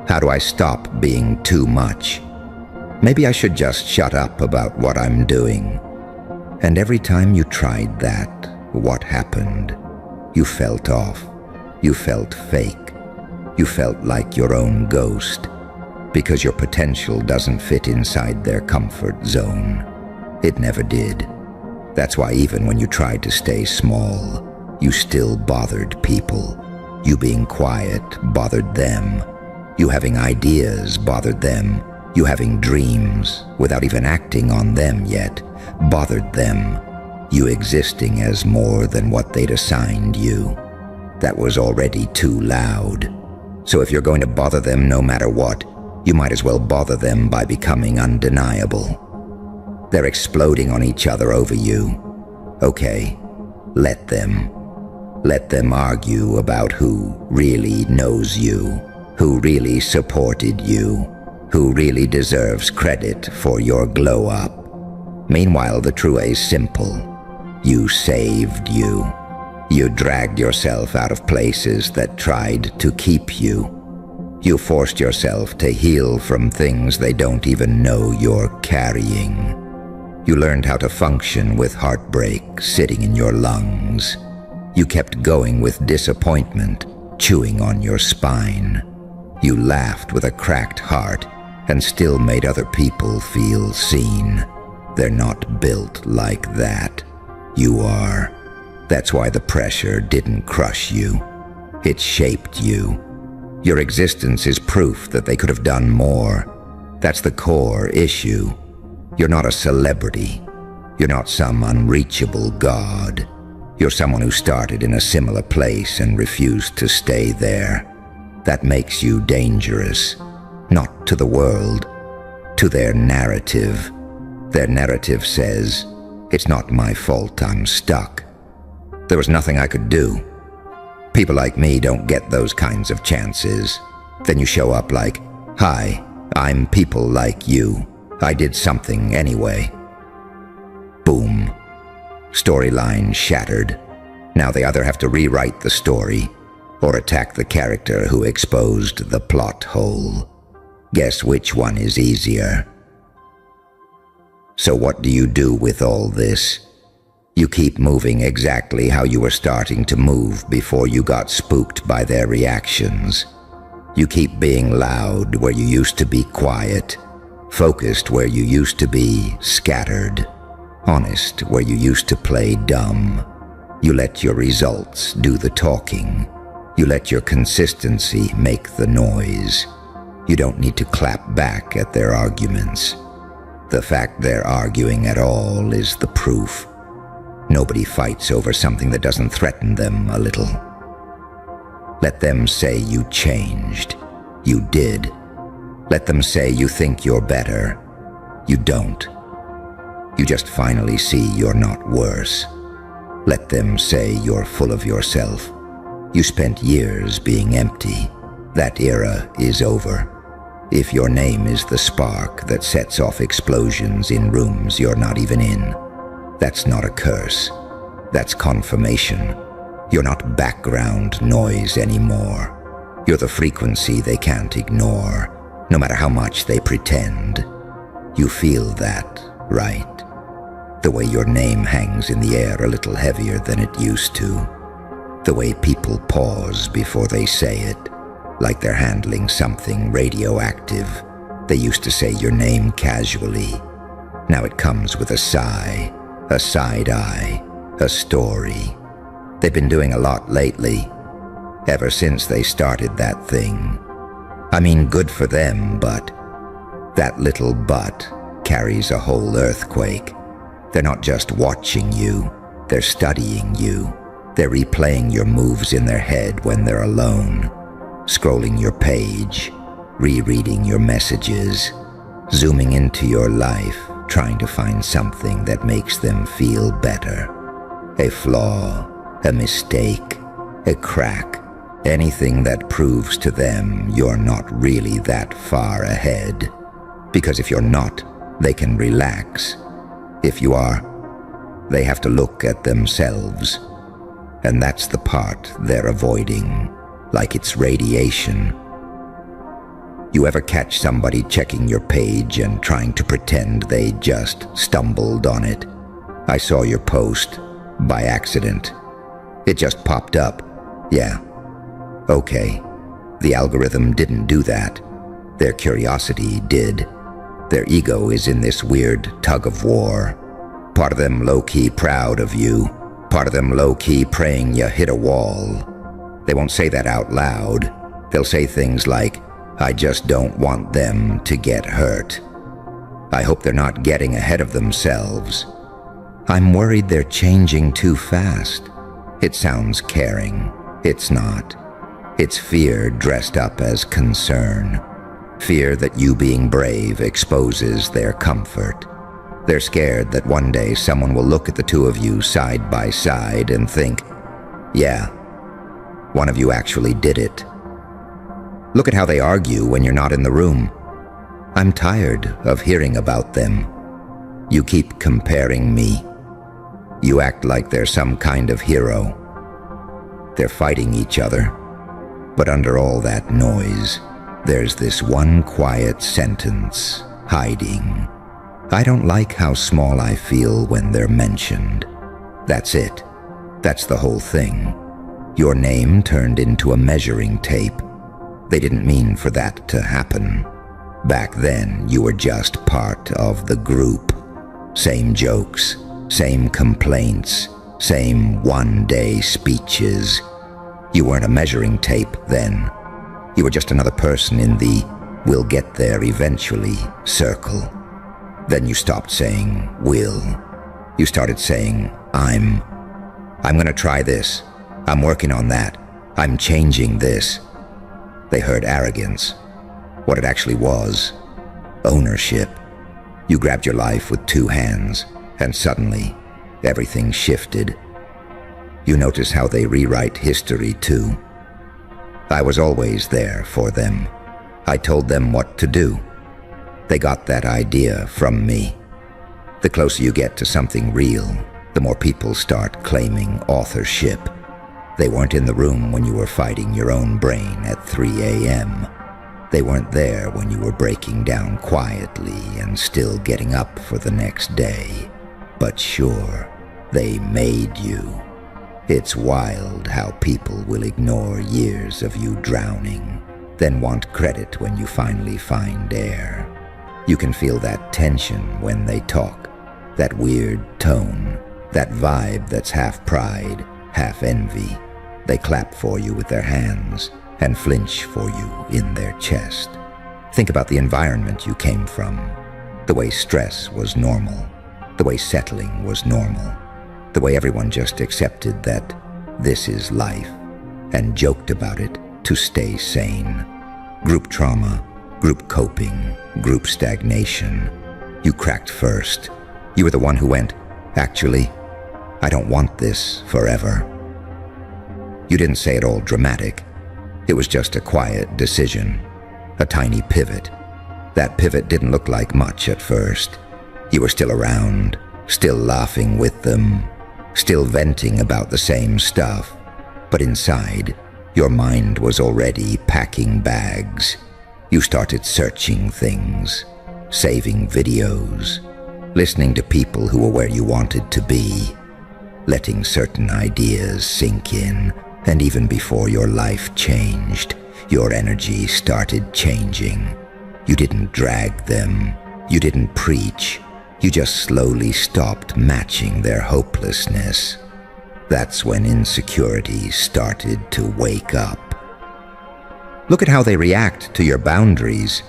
How do I stop being too much? Maybe I should just shut up about what I'm doing. And every time you tried that, what happened? You felt off. You felt fake. You felt like your own ghost, because your potential doesn't fit inside their comfort zone. It never did. That's why even when you tried to stay small, you still bothered people. You being quiet bothered them. You having ideas bothered them. You having dreams, without even acting on them yet, bothered them. You existing as more than what they'd assigned you. That was already too loud. So if you're going to bother them no matter what, you might as well bother them by becoming undeniable. They're exploding on each other over you. Okay, let them. Let them argue about who really knows you, who really supported you, who really deserves credit for your glow up. Meanwhile, the truth is simple. You saved you. You dragged yourself out of places that tried to keep you. You forced yourself to heal from things they don't even know you're carrying. You learned how to function with heartbreak sitting in your lungs. You kept going with disappointment chewing on your spine. You laughed with a cracked heart and still made other people feel seen. They're not built like that. You are. That's why the pressure didn't crush you. It shaped you. Your existence is proof that they could have done more. That's the core issue. You're not a celebrity. You're not some unreachable god. You're someone who started in a similar place and refused to stay there. That makes you dangerous. Not to the world, to their narrative. Their narrative says, it's not my fault I'm stuck. There was nothing I could do. People like me don't get those kinds of chances. Then you show up like, hi, I'm people like you. I did something anyway. Boom. Storyline shattered. Now they either have to rewrite the story or attack the character who exposed the plot hole. Guess which one is easier? So what do you do with all this? You keep moving exactly how you were starting to move before you got spooked by their reactions. You keep being loud where you used to be quiet, focused where you used to be scattered, honest where you used to play dumb. You let your results do the talking. You let your consistency make the noise. You don't need to clap back at their arguments. The fact they're arguing at all is the proof. Nobody fights over something that doesn't threaten them a little. Let them say you changed. You did. Let them say you think you're better. You don't. You just finally see you're not worse. Let them say you're full of yourself. You spent years being empty. That era is over. If your name is the spark that sets off explosions in rooms you're not even in, that's not a curse. That's confirmation. You're not background noise anymore. You're the frequency they can't ignore, no matter how much they pretend. You feel that, right? The way your name hangs in the air a little heavier than it used to. The way people pause before they say it, like they're handling something radioactive. They used to say your name casually. Now it comes with a sigh, a side eye, a story. They've been doing a lot lately, ever since they started that thing. I mean, good for them, but that little but carries a whole earthquake. They're not just watching you, they're studying you. They're replaying your moves in their head when they're alone, scrolling your page, rereading your messages, zooming into your life, trying to find something that makes them feel better. A flaw, a mistake, a crack, anything that proves to them you're not really that far ahead. Because if you're not, they can relax. If you are, they have to look at themselves. And that's the part they're avoiding, like it's radiation. You ever catch somebody checking your page and trying to pretend they just stumbled on it? I saw your post, by accident. It just popped up. Yeah. Okay. The algorithm didn't do that. Their curiosity did. Their ego is in this weird tug of war. Part of them low-key proud of you. Part of them low-key praying you hit a wall. They won't say that out loud. They'll say things like, "I just don't want them to get hurt. I hope they're not getting ahead of themselves. I'm worried they're changing too fast." It sounds caring. It's not. It's fear dressed up as concern. Fear that you being brave exposes their comfort. They're scared that one day someone will look at the two of you side by side and think, "Yeah, one of you actually did it." Look at how they argue when you're not in the room. I'm tired of hearing about them. You keep comparing me. You act like they're some kind of hero. They're fighting each other. But under all that noise, there's this one quiet sentence hiding. "I don't like how small I feel when they're mentioned." That's it. That's the whole thing. Your name turned into a measuring tape. They didn't mean for that to happen. Back then, you were just part of the group. Same jokes, same complaints, same one-day speeches. You weren't a measuring tape then. You were just another person in the "we'll get there eventually" circle. Then you stopped saying "will." You started saying I'm gonna try this. I'm working on that. I'm changing this. They heard arrogance. What it actually was, ownership. You grabbed your life with two hands, and suddenly, everything shifted. You notice how they rewrite history too. I was always there for them. I told them what to do. They got that idea from me. The closer you get to something real, the more people start claiming authorship. They weren't in the room when you were fighting your own brain at 3 a.m. They weren't there when you were breaking down quietly and still getting up for the next day. But sure, they made you. It's wild how people will ignore years of you drowning, then want credit when you finally find air. You can feel that tension when they talk, that weird tone, that vibe that's half pride, half envy. They clap for you with their hands and flinch for you in their chest. Think about the environment you came from, the way stress was normal, the way settling was normal, the way everyone just accepted that this is life and joked about it to stay sane. Group trauma, group coping, group stagnation. You cracked first. You were the one who went, "Actually, I don't want this forever." You didn't say it all dramatic. It was just a quiet decision, a tiny pivot. That pivot didn't look like much at first. You were still around, still laughing with them, still venting about the same stuff. But inside, your mind was already packing bags. You started searching things, saving videos, listening to people who were where you wanted to be, letting certain ideas sink in. And even before your life changed, your energy started changing. You didn't drag them. You didn't preach. You just slowly stopped matching their hopelessness. That's when insecurity started to wake up. Look at how they react to your boundaries.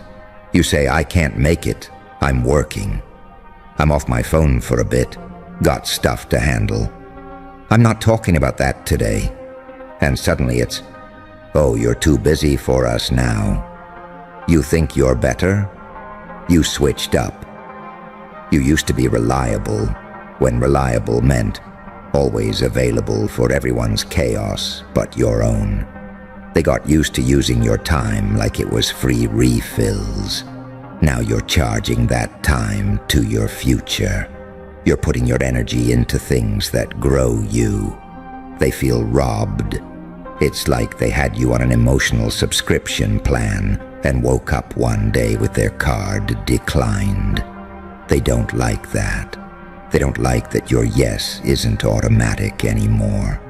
You say, "I can't make it. I'm working. I'm off my phone for a bit. Got stuff to handle. I'm not talking about that today." And suddenly it's, "Oh, you're too busy for us now. You think you're better? You switched up. You used to be reliable, when reliable meant always available for everyone's chaos but your own. They got used to using your time like it was free refills. Now you're charging that time to your future. You're putting your energy into things that grow you. They feel robbed. It's like they had you on an emotional subscription plan and woke up one day with their card declined. They don't like that. They don't like that your yes isn't automatic anymore.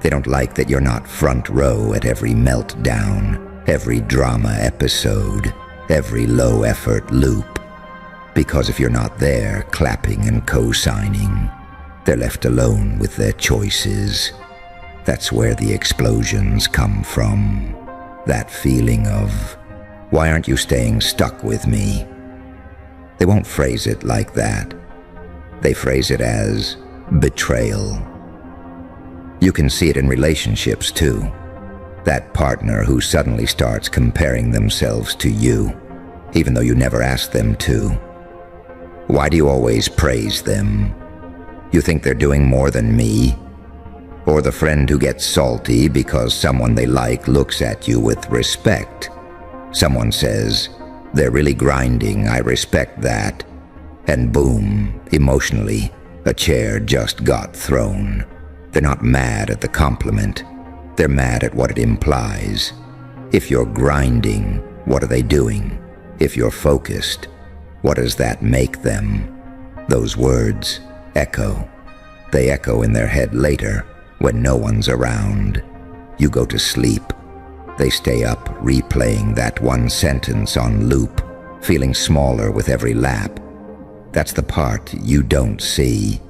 They don't like that you're not front row at every meltdown, every drama episode, every low-effort loop. Because if you're not there clapping and co-signing, they're left alone with their choices. That's where the explosions come from. That feeling of, why aren't you staying stuck with me? They won't phrase it like that. They phrase it as betrayal. You can see it in relationships too. That partner who suddenly starts comparing themselves to you, even though you never asked them to. Why do you always praise them? You think they're doing more than me? Or the friend who gets salty because someone they like looks at you with respect. Someone says, "They're really grinding, I respect that." And boom, emotionally, a chair just got thrown. They're not mad at the compliment. They're mad at what it implies. If you're grinding, what are they doing? If you're focused, what does that make them? Those words echo. They echo in their head later when no one's around. You go to sleep. They stay up replaying that one sentence on loop, feeling smaller with every lap. That's the part you don't see.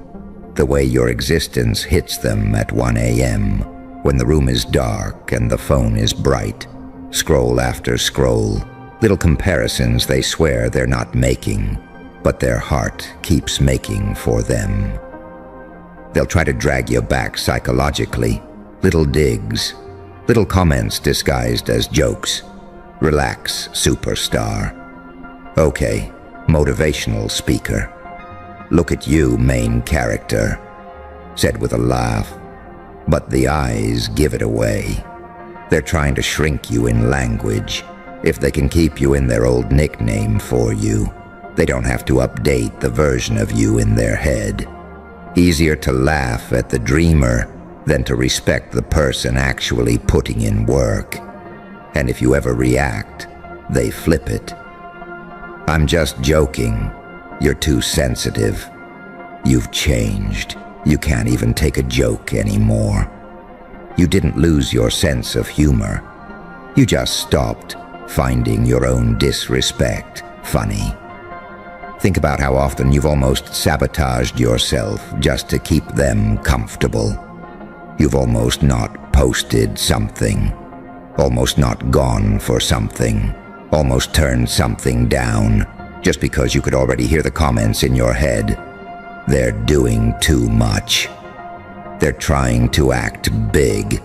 The way your existence hits them at 1 a.m. when the room is dark and the phone is bright. Scroll after scroll, little comparisons they swear they're not making, but their heart keeps making for them. They'll try to drag you back psychologically, little digs, little comments disguised as jokes. Relax, superstar. Okay, motivational speaker. Look at you, main character, said with a laugh, but the eyes give it away. They're trying to shrink you in language. If they can keep you in their old nickname for you, they don't have to update the version of you in their head. Easier to laugh at the dreamer than to respect the person actually putting in work. And if you ever react, they flip it. "I'm just joking. You're too sensitive. You've changed. You can't even take a joke anymore. You didn't lose your sense of humor. You just stopped finding your own disrespect funny." Think about how often you've almost sabotaged yourself just to keep them comfortable. You've almost not posted something, almost not gone for something, almost turned something down, just because you could already hear the comments in your head. They're doing too much. They're trying to act big.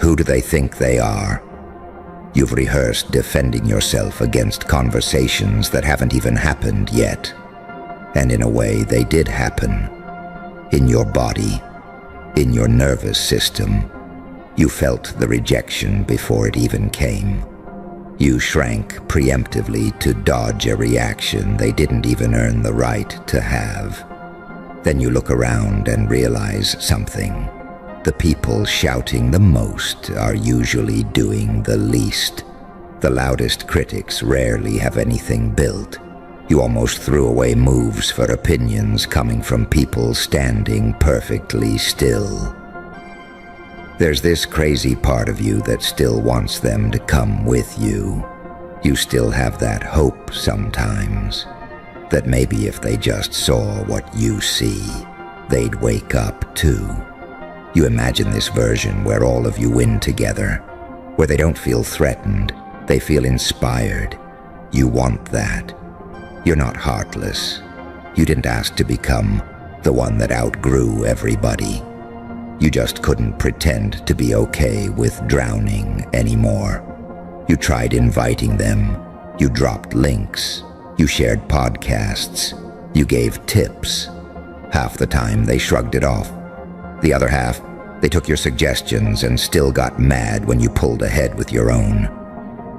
Who do they think they are? You've rehearsed defending yourself against conversations that haven't even happened yet. And in a way, they did happen. In your body, in your nervous system, you felt the rejection before it even came. You shrank preemptively to dodge a reaction they didn't even earn the right to have. Then you look around and realize something. The people shouting the most are usually doing the least. The loudest critics rarely have anything built. You almost threw away moves for opinions coming from people standing perfectly still. There's this crazy part of you that still wants them to come with you. You still have that hope sometimes, that maybe if they just saw what you see, they'd wake up too. You imagine this version where all of you win together, where they don't feel threatened, they feel inspired. You want that. You're not heartless. You didn't ask to become the one that outgrew everybody. You just couldn't pretend to be okay with drowning anymore. You tried inviting them. You dropped links. You shared podcasts. You gave tips. Half the time they shrugged it off. The other half, they took your suggestions and still got mad when you pulled ahead with your own.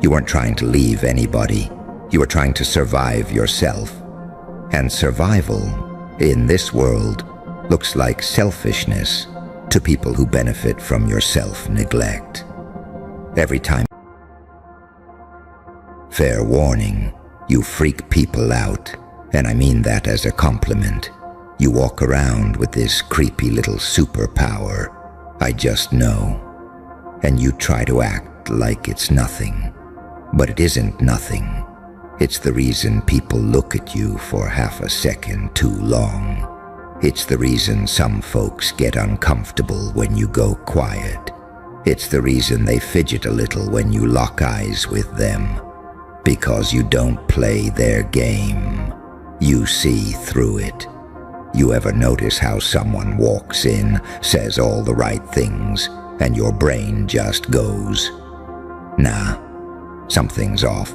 You weren't trying to leave anybody. You were trying to survive yourself. And survival, in this world, looks like selfishness to people who benefit from your self-neglect. Every time. Fair warning, you freak people out, and I mean that as a compliment. You walk around with this creepy little superpower, I just know, and you try to act like it's nothing. But it isn't nothing. It's the reason people look at you for half a second too long. It's the reason some folks get uncomfortable when you go quiet. It's the reason they fidget a little when you lock eyes with them. Because you don't play their game. You see through it. You ever notice how someone walks in, says all the right things, and your brain just goes, nah, something's off.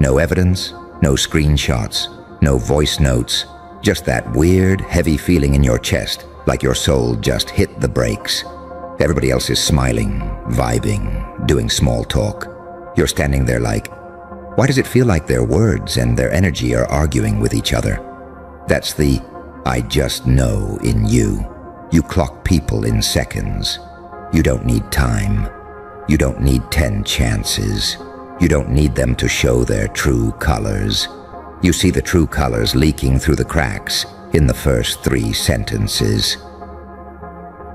No evidence, no screenshots, no voice notes, just that weird, heavy feeling in your chest, like your soul just hit the brakes. Everybody else is smiling, vibing, doing small talk. You're standing there like, why does it feel like their words and their energy are arguing with each other? That's the I just know in you. You clock people in seconds. You don't need time. You don't need 10 chances. You don't need them to show their true colors. You see the true colors leaking through the cracks in the first 3 sentences.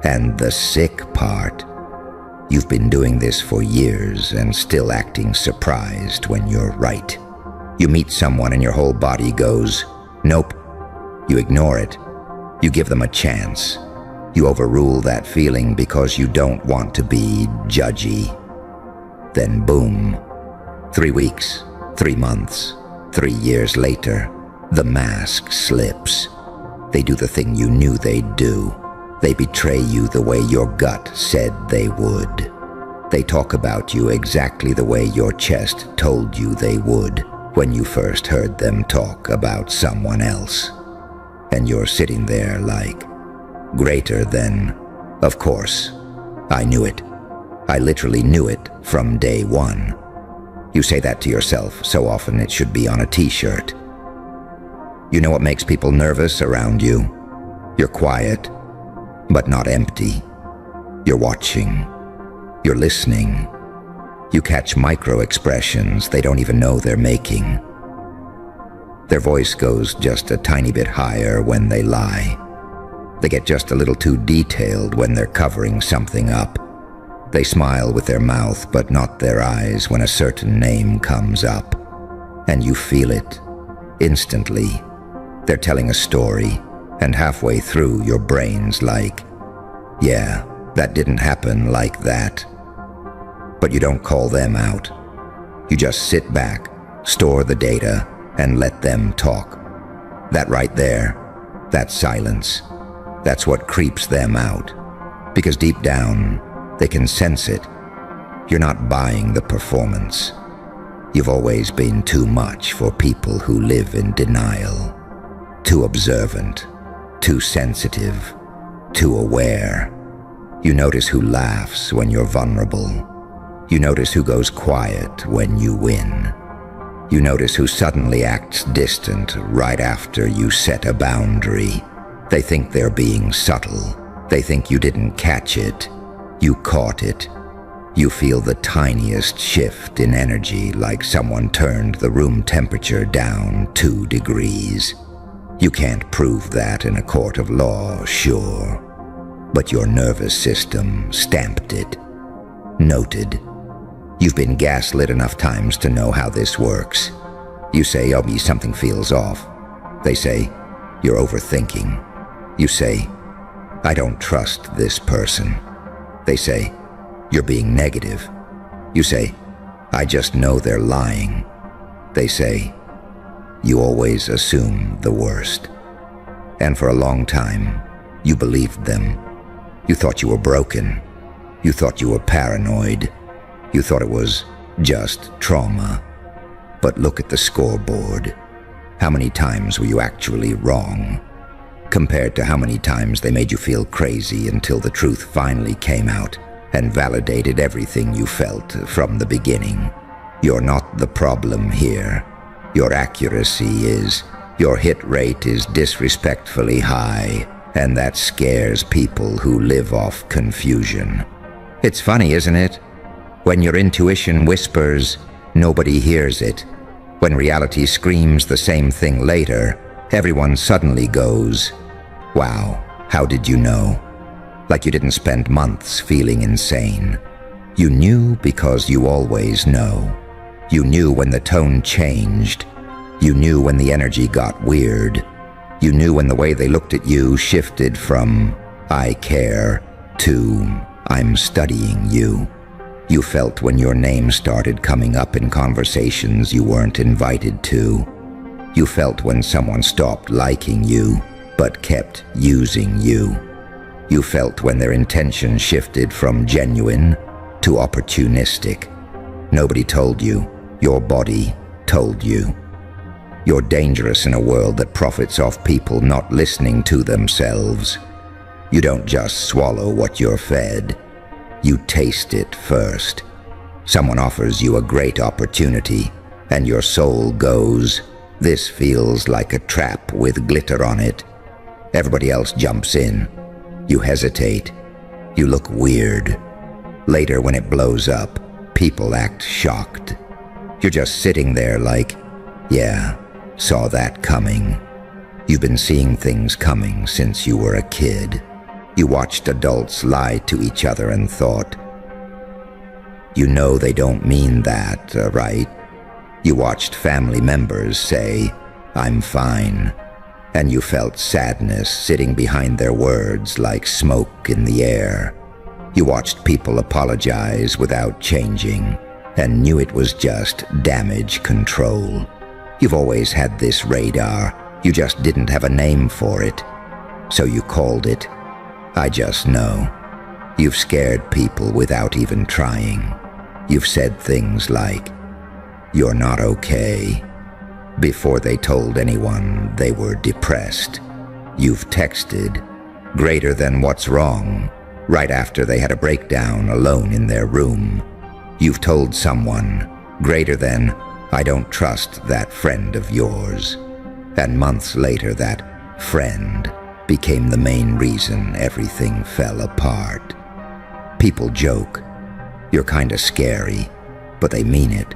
And the sick part, you've been doing this for years and still acting surprised when you're right. You meet someone and your whole body goes, nope. You ignore it. You give them a chance. You overrule that feeling because you don't want to be judgy. Then boom, 3 weeks, 3 months, 3 years later, the mask slips. They do the thing you knew they'd do. They betray you the way your gut said they would. They talk about you exactly the way your chest told you they would when you first heard them talk about someone else. And you're sitting there like, greater than, of course, I knew it. I literally knew it from day one. You say that to yourself so often it should be on a t-shirt. You know what makes people nervous around you? You're quiet, but not empty. You're watching. You're listening. You catch micro-expressions they don't even know they're making. Their voice goes just a tiny bit higher when they lie. They get just a little too detailed when they're covering something up. They smile with their mouth but not their eyes when a certain name comes up. And you feel it, instantly. They're telling a story, and halfway through your brain's like, yeah, that didn't happen like that. But you don't call them out. You just sit back, store the data, and let them talk. That right there, that silence, that's what creeps them out. Because deep down, they can sense it. You're not buying the performance. You've always been too much for people who live in denial. Too observant, too sensitive, too aware. You notice who laughs when you're vulnerable. You notice who goes quiet when you win. You notice who suddenly acts distant right after you set a boundary. They think they're being subtle. They think you didn't catch it. You caught it. You feel the tiniest shift in energy, like someone turned the room temperature down 2 degrees. You can't prove that in a court of law, sure. But your nervous system stamped it. Noted. You've been gaslit enough times to know how this works. You say, oh, something feels off. They say, you're overthinking. You say, I don't trust this person. They say, you're being negative. You say, I just know they're lying. They say, you always assume the worst. And for a long time, you believed them. You thought you were broken. You thought you were paranoid. You thought it was just trauma. But look at the scoreboard. How many times were you actually wrong? Compared to how many times they made you feel crazy until the truth finally came out and validated everything you felt from the beginning. You're not the problem here. Your accuracy is. Your hit rate is disrespectfully high, and that scares people who live off confusion. It's funny, isn't it? When your intuition whispers, nobody hears it. When reality screams the same thing later, everyone suddenly goes, wow, how did you know? Like you didn't spend months feeling insane. You knew because you always know. You knew when the tone changed. You knew when the energy got weird. You knew when the way they looked at you shifted from "I care" to "I'm studying you." You felt when your name started coming up in conversations you weren't invited to. You felt when someone stopped liking you, but kept using you. You felt when their intention shifted from genuine to opportunistic. Nobody told you. Your body told you. You're dangerous in a world that profits off people not listening to themselves. You don't just swallow what you're fed. You taste it first. Someone offers you a great opportunity, and your soul goes, "This feels like a trap with glitter on it." Everybody else jumps in. You hesitate. You look weird. Later, when it blows up, people act shocked. You're just sitting there like, "Yeah, saw that coming." You've been seeing things coming since you were a kid. You watched adults lie to each other and thought, "You know they don't mean that, right?" You watched family members say, "I'm fine," and you felt sadness sitting behind their words like smoke in the air. You watched people apologize without changing and knew it was just damage control. You've always had this radar, you just didn't have a name for it. So you called it, "I just know." You've scared people without even trying. You've said things like, "You're not okay," before they told anyone they were depressed. You've texted, "Greater than what's wrong," right after they had a breakdown alone in their room. You've told someone, "Greater than, I don't trust that friend of yours." And months later, that friend became the main reason everything fell apart. People joke, "You're kinda scary," but they mean it.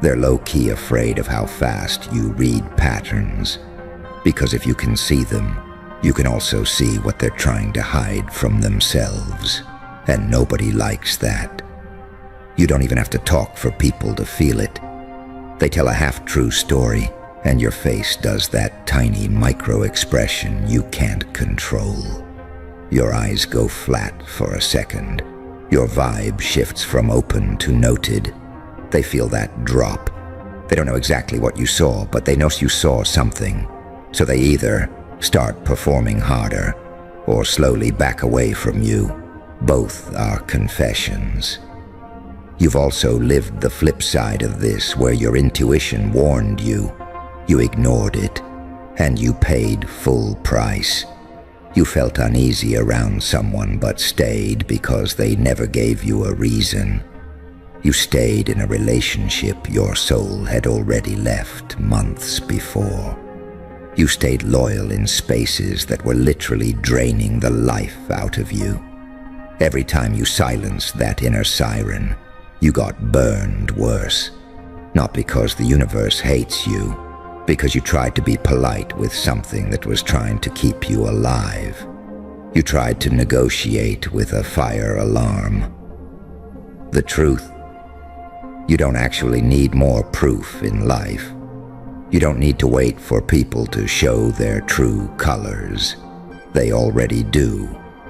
They're low-key afraid of how fast you read patterns. Because if you can see them, you can also see what they're trying to hide from themselves. And nobody likes that. You don't even have to talk for people to feel it. They tell a half-true story, and your face does that tiny micro-expression you can't control. Your eyes go flat for a second. Your vibe shifts from open to noted. They feel that drop. They don't know exactly what you saw, but they know you saw something. So they either start performing harder or slowly back away from you. Both are confessions. You've also lived the flip side of this, where your intuition warned you. You ignored it, and you paid full price. You felt uneasy around someone but stayed because they never gave you a reason. You stayed in a relationship your soul had already left months before. You stayed loyal in spaces that were literally draining the life out of you. Every time you silenced that inner siren, you got burned worse. Not because the universe hates you, because you tried to be polite with something that was trying to keep you alive. You tried to negotiate with a fire alarm. The truth: you don't actually need more proof in life. You don't need to wait for people to show their true colors. They already do.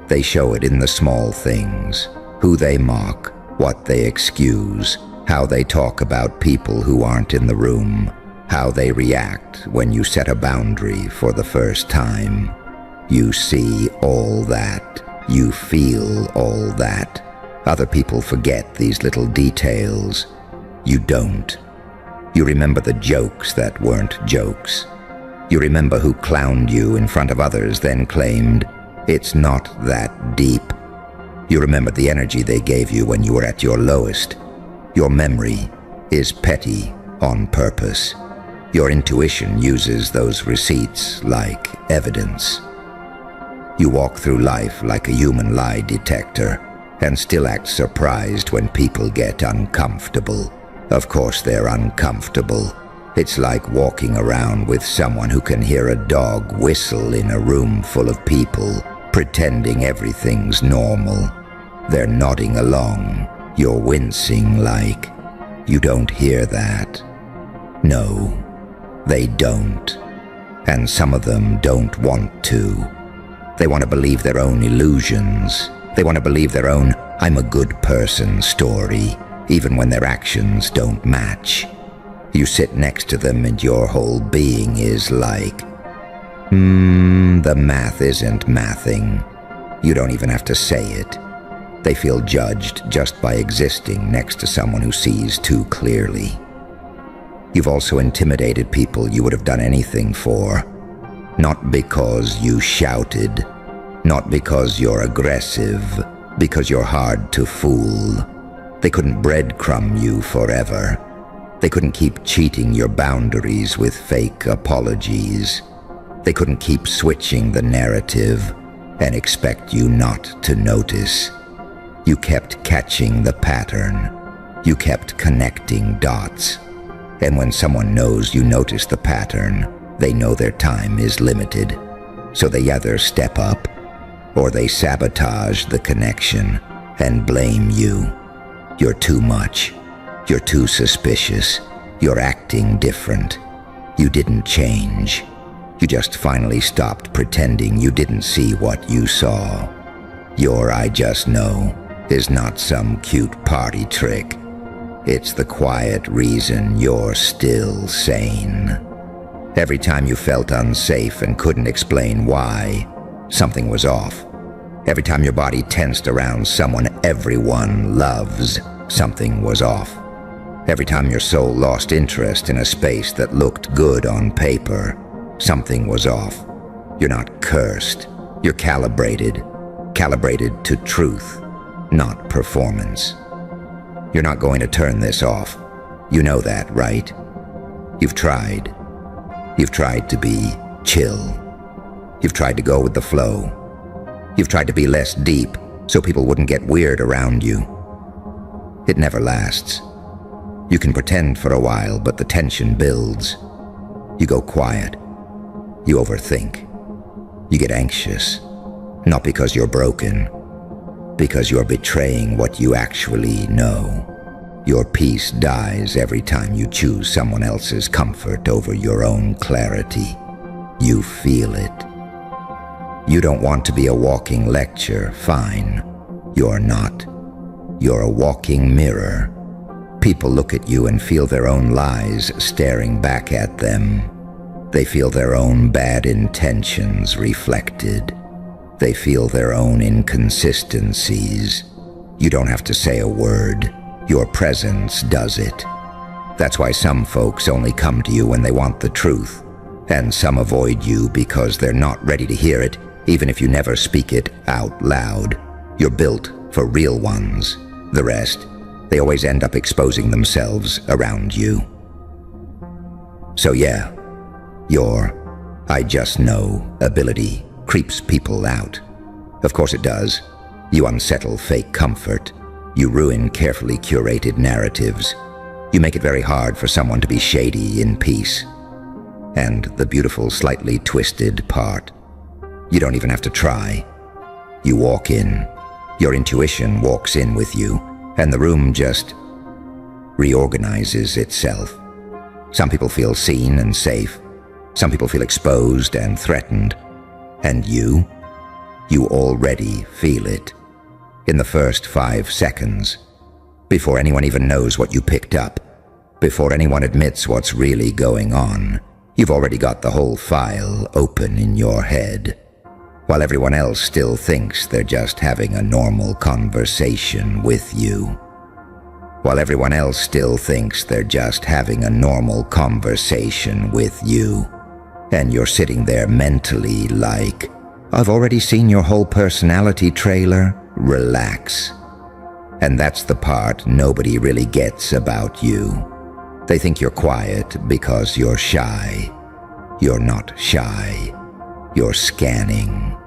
They show it in the small things: who they mock, what they excuse, how they talk about people who aren't in the room, how they react when you set a boundary for the first time. You see all that. You feel all that. Other people forget these little details. You don't. You remember the jokes that weren't jokes. You remember who clowned you in front of others, then claimed, "It's not that deep." You remember the energy they gave you when you were at your lowest. Your memory is petty on purpose. Your intuition uses those receipts like evidence. You walk through life like a human lie detector and still act surprised when people get uncomfortable. Of course they're uncomfortable. It's like walking around with someone who can hear a dog whistle in a room full of people, pretending everything's normal. They're nodding along. You're wincing like, "You don't hear that." No, they don't. And some of them don't want to. They want to believe their own illusions. They want to believe their own "I'm a good person" story, even when their actions don't match. You sit next to them and your whole being is like, the math isn't mathing. You don't even have to say it. They feel judged just by existing next to someone who sees too clearly. You've also intimidated people you would have done anything for. Not because you shouted, not because you're aggressive, because you're hard to fool. They couldn't breadcrumb you forever. They couldn't keep cheating your boundaries with fake apologies. They couldn't keep switching the narrative and expect you not to notice. You kept catching the pattern. You kept connecting dots. And when someone knows you notice the pattern, they know their time is limited. So they either step up or they sabotage the connection and blame you. You're too much. You're too suspicious. You're acting different. You didn't change. You just finally stopped pretending you didn't see what you saw. Your "I just know" is not some cute party trick. It's the quiet reason you're still sane. Every time you felt unsafe and couldn't explain why, something was off. Every time your body tensed around someone everyone loves, something was off. Every time your soul lost interest in a space that looked good on paper, something was off. You're not cursed. You're calibrated. Calibrated to truth, not performance. You're not going to turn this off. You know that, right? You've tried. You've tried to be chill. You've tried to go with the flow. You've tried to be less deep so people wouldn't get weird around you. It never lasts. You can pretend for a while, but the tension builds. You go quiet. You overthink. You get anxious. Not because you're broken, because you're betraying what you actually know. Your peace dies every time you choose someone else's comfort over your own clarity. You feel it. You don't want to be a walking lecture, fine. You're not. You're a walking mirror. People look at you and feel their own lies staring back at them. They feel their own bad intentions reflected. They feel their own inconsistencies. You don't have to say a word. Your presence does it. That's why some folks only come to you when they want the truth, and some avoid you because they're not ready to hear it, even if you never speak it out loud. You're built for real ones. The rest, they always end up exposing themselves around you. So yeah, your "I just know" ability creeps people out. Of course it does. You unsettle fake comfort. You ruin carefully curated narratives. You make it very hard for someone to be shady in peace. And the beautiful, slightly twisted part, you don't even have to try. You walk in. Your intuition walks in with you, and the room just reorganizes itself. Some people feel seen and safe. Some people feel exposed and threatened. And you already feel it. In the first 5 seconds, before anyone even knows what you picked up, before anyone admits what's really going on, you've already got the whole file open in your head, while everyone else still thinks they're just having a normal conversation with you. While everyone else still thinks they're just having a normal conversation with you. And you're sitting there mentally like, "I've already seen your whole personality trailer. Relax." And that's the part nobody really gets about you. They think you're quiet because you're shy. You're not shy. You're scanning.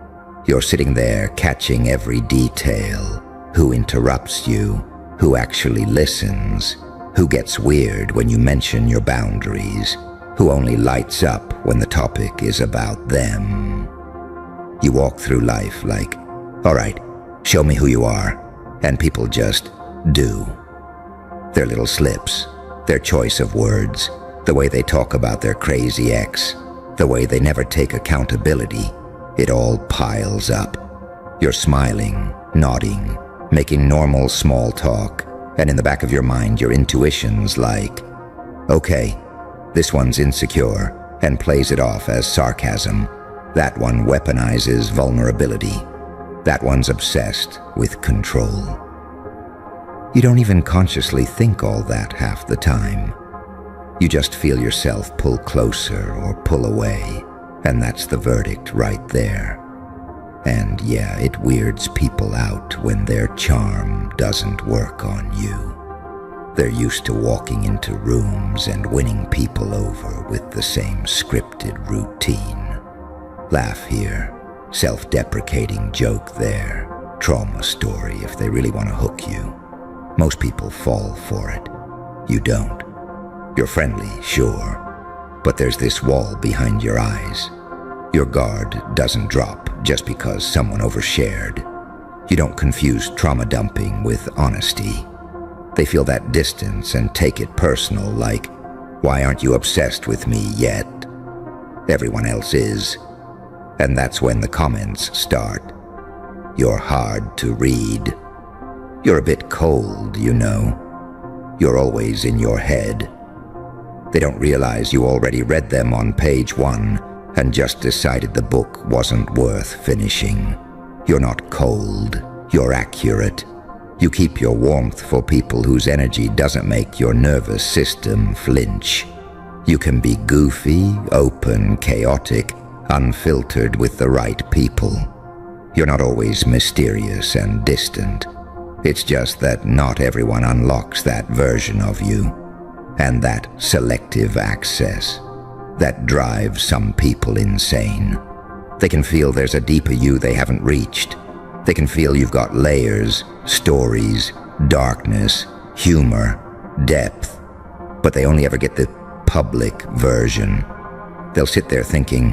You're sitting there catching every detail. Who interrupts you? Who actually listens? Who gets weird when you mention your boundaries? Who only lights up when the topic is about them? You walk through life like, "All right, show me who you are." And people just do. Their little slips, their choice of words, the way they talk about their crazy ex, The way they never take accountability, it all piles up. You're smiling, nodding, making normal small talk, and in the back of your mind your intuition's like, okay, this one's insecure and plays it off as sarcasm. That one weaponizes vulnerability. That one's obsessed with control. You don't even consciously think all that half the time. You just feel yourself pull closer or pull away, and that's the verdict right there. And yeah, it weirds people out when their charm doesn't work on you. They're used to walking into rooms and winning people over with the same scripted routine. Laugh here, self-deprecating joke there, trauma story if they really want to hook you. Most people fall for it. You don't. You're friendly, sure, but there's this wall behind your eyes. Your guard doesn't drop just because someone overshared. You don't confuse trauma dumping with honesty. They feel that distance and take it personal, like, why aren't you obsessed with me yet? Everyone else is. And that's when the comments start. You're hard to read. You're a bit cold, you know. You're always in your head. They don't realize you already read them on page 1 and just decided the book wasn't worth finishing. You're not cold. You're accurate. You keep your warmth for people whose energy doesn't make your nervous system flinch. You can be goofy, open, chaotic, unfiltered with the right people. You're not always mysterious and distant. It's just that not everyone unlocks that version of you, and that selective access that drives some people insane. They can feel there's a deeper you they haven't reached. They can feel you've got layers, stories, darkness, humor, depth, but they only ever get the public version. They'll sit there thinking,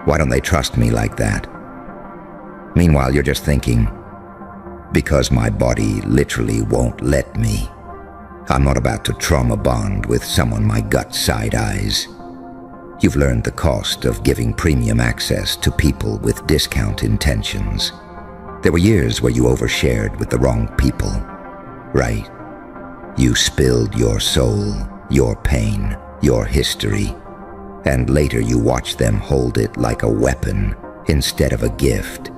why don't they trust me like that? Meanwhile, you're just thinking, because my body literally won't let me. I'm not about to trauma bond with someone my gut side-eyes. You've learned the cost of giving premium access to people with discount intentions. There were years where you overshared with the wrong people, right? You spilled your soul, your pain, your history, and later you watched them hold it like a weapon instead of a gift.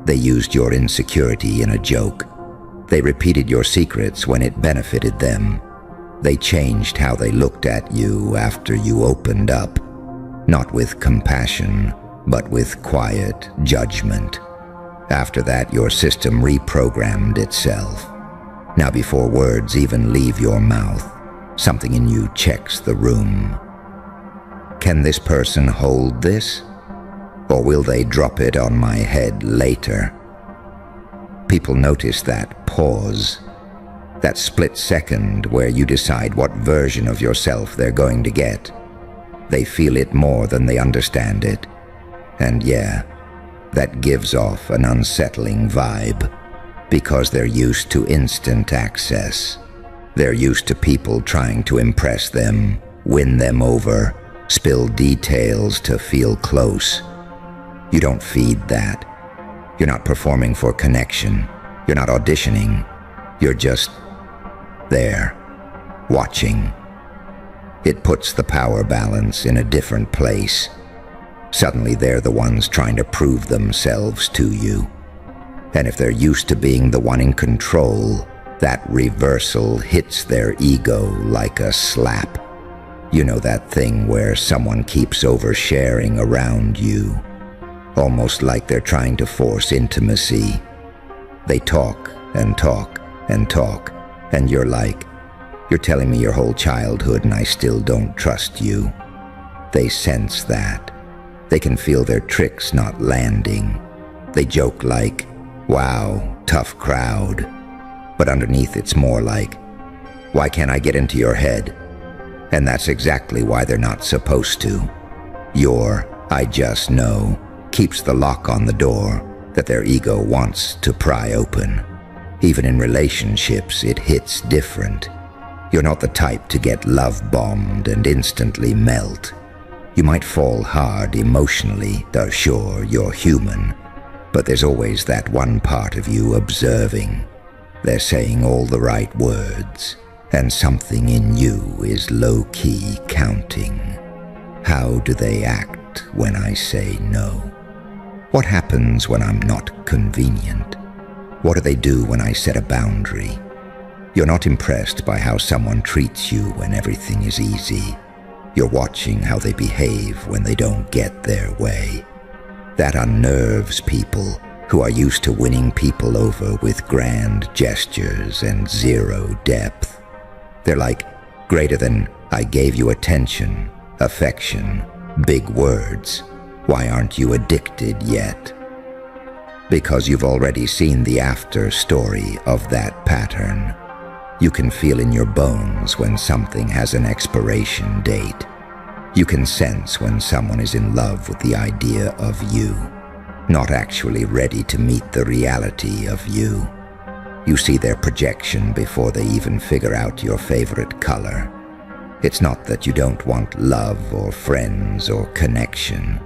They used your insecurity in a joke. They repeated your secrets when it benefited them. They changed how they looked at you after you opened up, not with compassion, but with quiet judgment. After that, your system reprogrammed itself. Now, before words even leave your mouth, something in you checks the room. Can this person hold this? Or will they drop it on my head later? People notice that pause, that split second where you decide what version of yourself they're going to get. They feel it more than they understand it. And yeah, that gives off an unsettling vibe, because they're used to instant access. They're used to people trying to impress them, win them over, spill details to feel close. You don't feed that. You're not performing for connection. You're not auditioning. You're just there, watching. It puts the power balance in a different place. Suddenly they're the ones trying to prove themselves to you. And if they're used to being the one in control, that reversal hits their ego like a slap. You know that thing where someone keeps oversharing around you, almost like they're trying to force intimacy. They talk and talk and talk, and you're like, you're telling me your whole childhood and I still don't trust you. They sense that. They can feel their tricks not landing. They joke like, wow, tough crowd. But underneath it's more like, why can't I get into your head? And that's exactly why they're not supposed to. Your I just know keeps the lock on the door that their ego wants to pry open. Even in relationships, it hits different. You're not the type to get love-bombed and instantly melt. You might fall hard emotionally, though sure, you're human, but there's always that one part of you observing. They're saying all the right words, and something in you is low-key counting. How do they act when I say no? What happens when I'm not convenient? What do they do when I set a boundary? You're not impressed by how someone treats you when everything is easy. You're watching how they behave when they don't get their way. That unnerves people who are used to winning people over with grand gestures and zero depth. They're like, greater than I gave you attention, affection, big words. Why aren't you addicted yet? Because you've already seen the after story of that pattern. You can feel in your bones when something has an expiration date. You can sense when someone is in love with the idea of you, not actually ready to meet the reality of you. You see their projection before they even figure out your favorite color. It's not that you don't want love or friends or connection.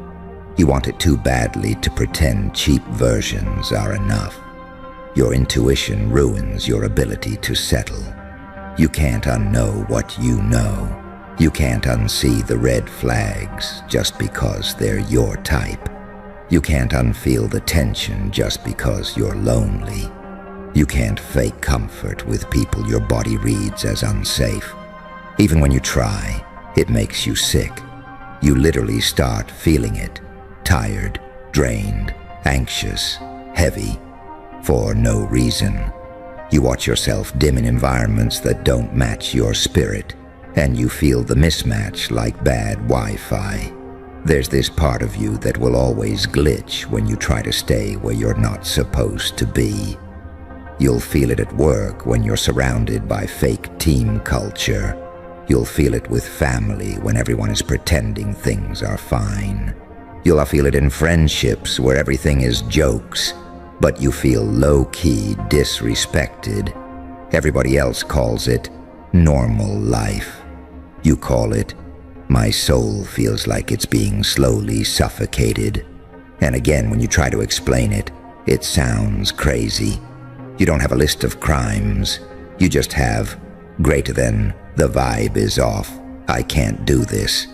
You want it too badly to pretend cheap versions are enough. Your intuition ruins your ability to settle. You can't unknow what you know. You can't unsee the red flags just because they're your type. You can't unfeel the tension just because you're lonely. You can't fake comfort with people your body reads as unsafe. Even when you try, it makes you sick. You literally start feeling it. Tired, drained, anxious, heavy, for no reason. You watch yourself dim in environments that don't match your spirit, and you feel the mismatch like bad Wi-Fi. There's this part of you that will always glitch when you try to stay where you're not supposed to be. You'll feel it at work when you're surrounded by fake team culture. You'll feel it with family when everyone is pretending things are fine. You'll feel it in friendships where everything is jokes, but you feel low-key disrespected. Everybody else calls it normal life. You call it, my soul feels like it's being slowly suffocated. And again, when you try to explain it, it sounds crazy. You don't have a list of crimes. You just have, greater than, the vibe is off. I can't do this.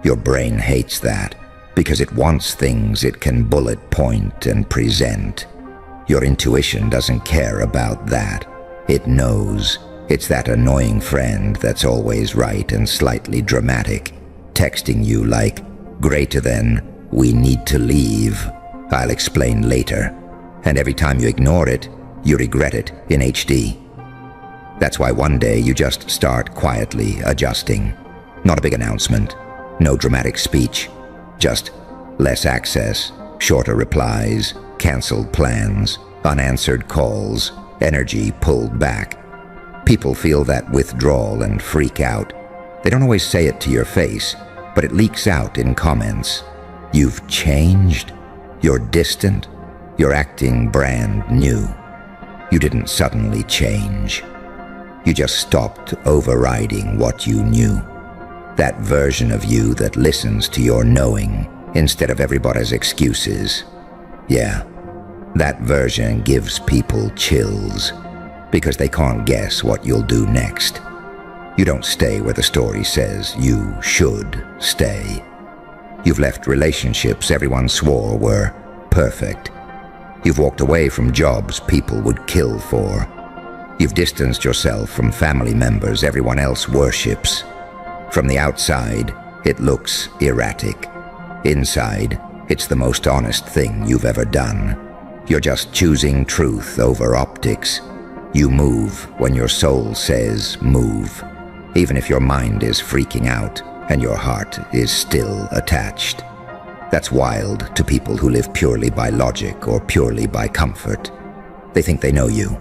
Your brain hates that because it wants things it can bullet point and present. Your intuition doesn't care about that. It knows. It's that annoying friend that's always right and slightly dramatic, texting you like, greater than, we need to leave. I'll explain later. And every time you ignore it, you regret it in HD. That's why one day you just start quietly adjusting. Not a big announcement, no dramatic speech, just less access, shorter replies, canceled plans, unanswered calls, energy pulled back. People feel that withdrawal and freak out. They don't always say it to your face, but it leaks out in comments. You've changed. You're distant. You're acting brand new. You didn't suddenly change. You just stopped overriding what you knew. That version of you that listens to your knowing instead of everybody's excuses. Yeah, that version gives people chills because they can't guess what you'll do next. You don't stay where the story says you should stay. You've left relationships everyone swore were perfect. You've walked away from jobs people would kill for. You've distanced yourself from family members everyone else worships. From the outside, it looks erratic. Inside, it's the most honest thing you've ever done. You're just choosing truth over optics. You move when your soul says move, even if your mind is freaking out and your heart is still attached. That's wild to people who live purely by logic or purely by comfort. They think they know you.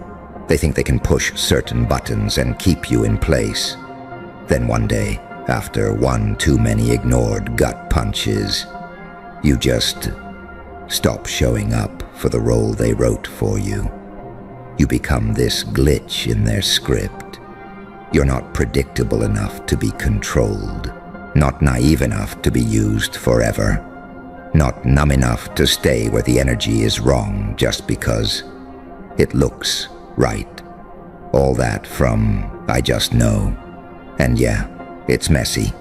They think they can push certain buttons and keep you in place. Then one day, after one too many ignored gut punches, you just stop showing up for the role they wrote for you. You become this glitch in their script. You're not predictable enough to be controlled, not naive enough to be used forever, not numb enough to stay where the energy is wrong just because it looks right. All that from I just know. And yeah, it's messy.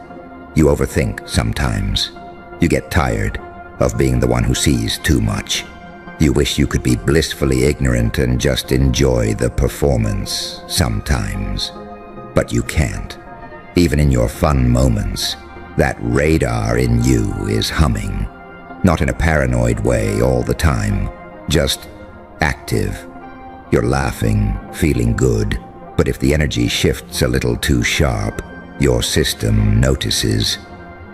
You overthink sometimes. You get tired of being the one who sees too much. You wish you could be blissfully ignorant and just enjoy the performance sometimes. But you can't. Even in your fun moments, that radar in you is humming. Not in a paranoid way all the time, just active. You're laughing, feeling good, but if the energy shifts a little too sharp, your system notices.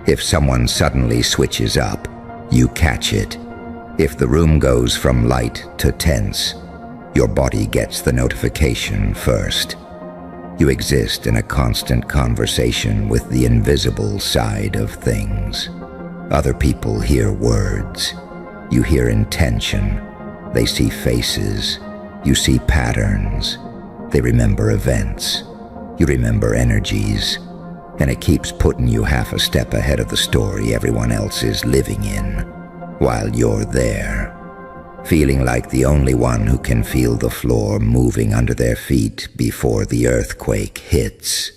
If someone suddenly switches up, you catch it. If the room goes from light to tense, your body gets the notification first. You exist in a constant conversation with the invisible side of things. Other people hear words. You hear intention. They see faces. You see patterns. They remember events. You remember energies. And it keeps putting you half a step ahead of the story everyone else is living in, while you're there, feeling like the only one who can feel the floor moving under their feet before the earthquake hits.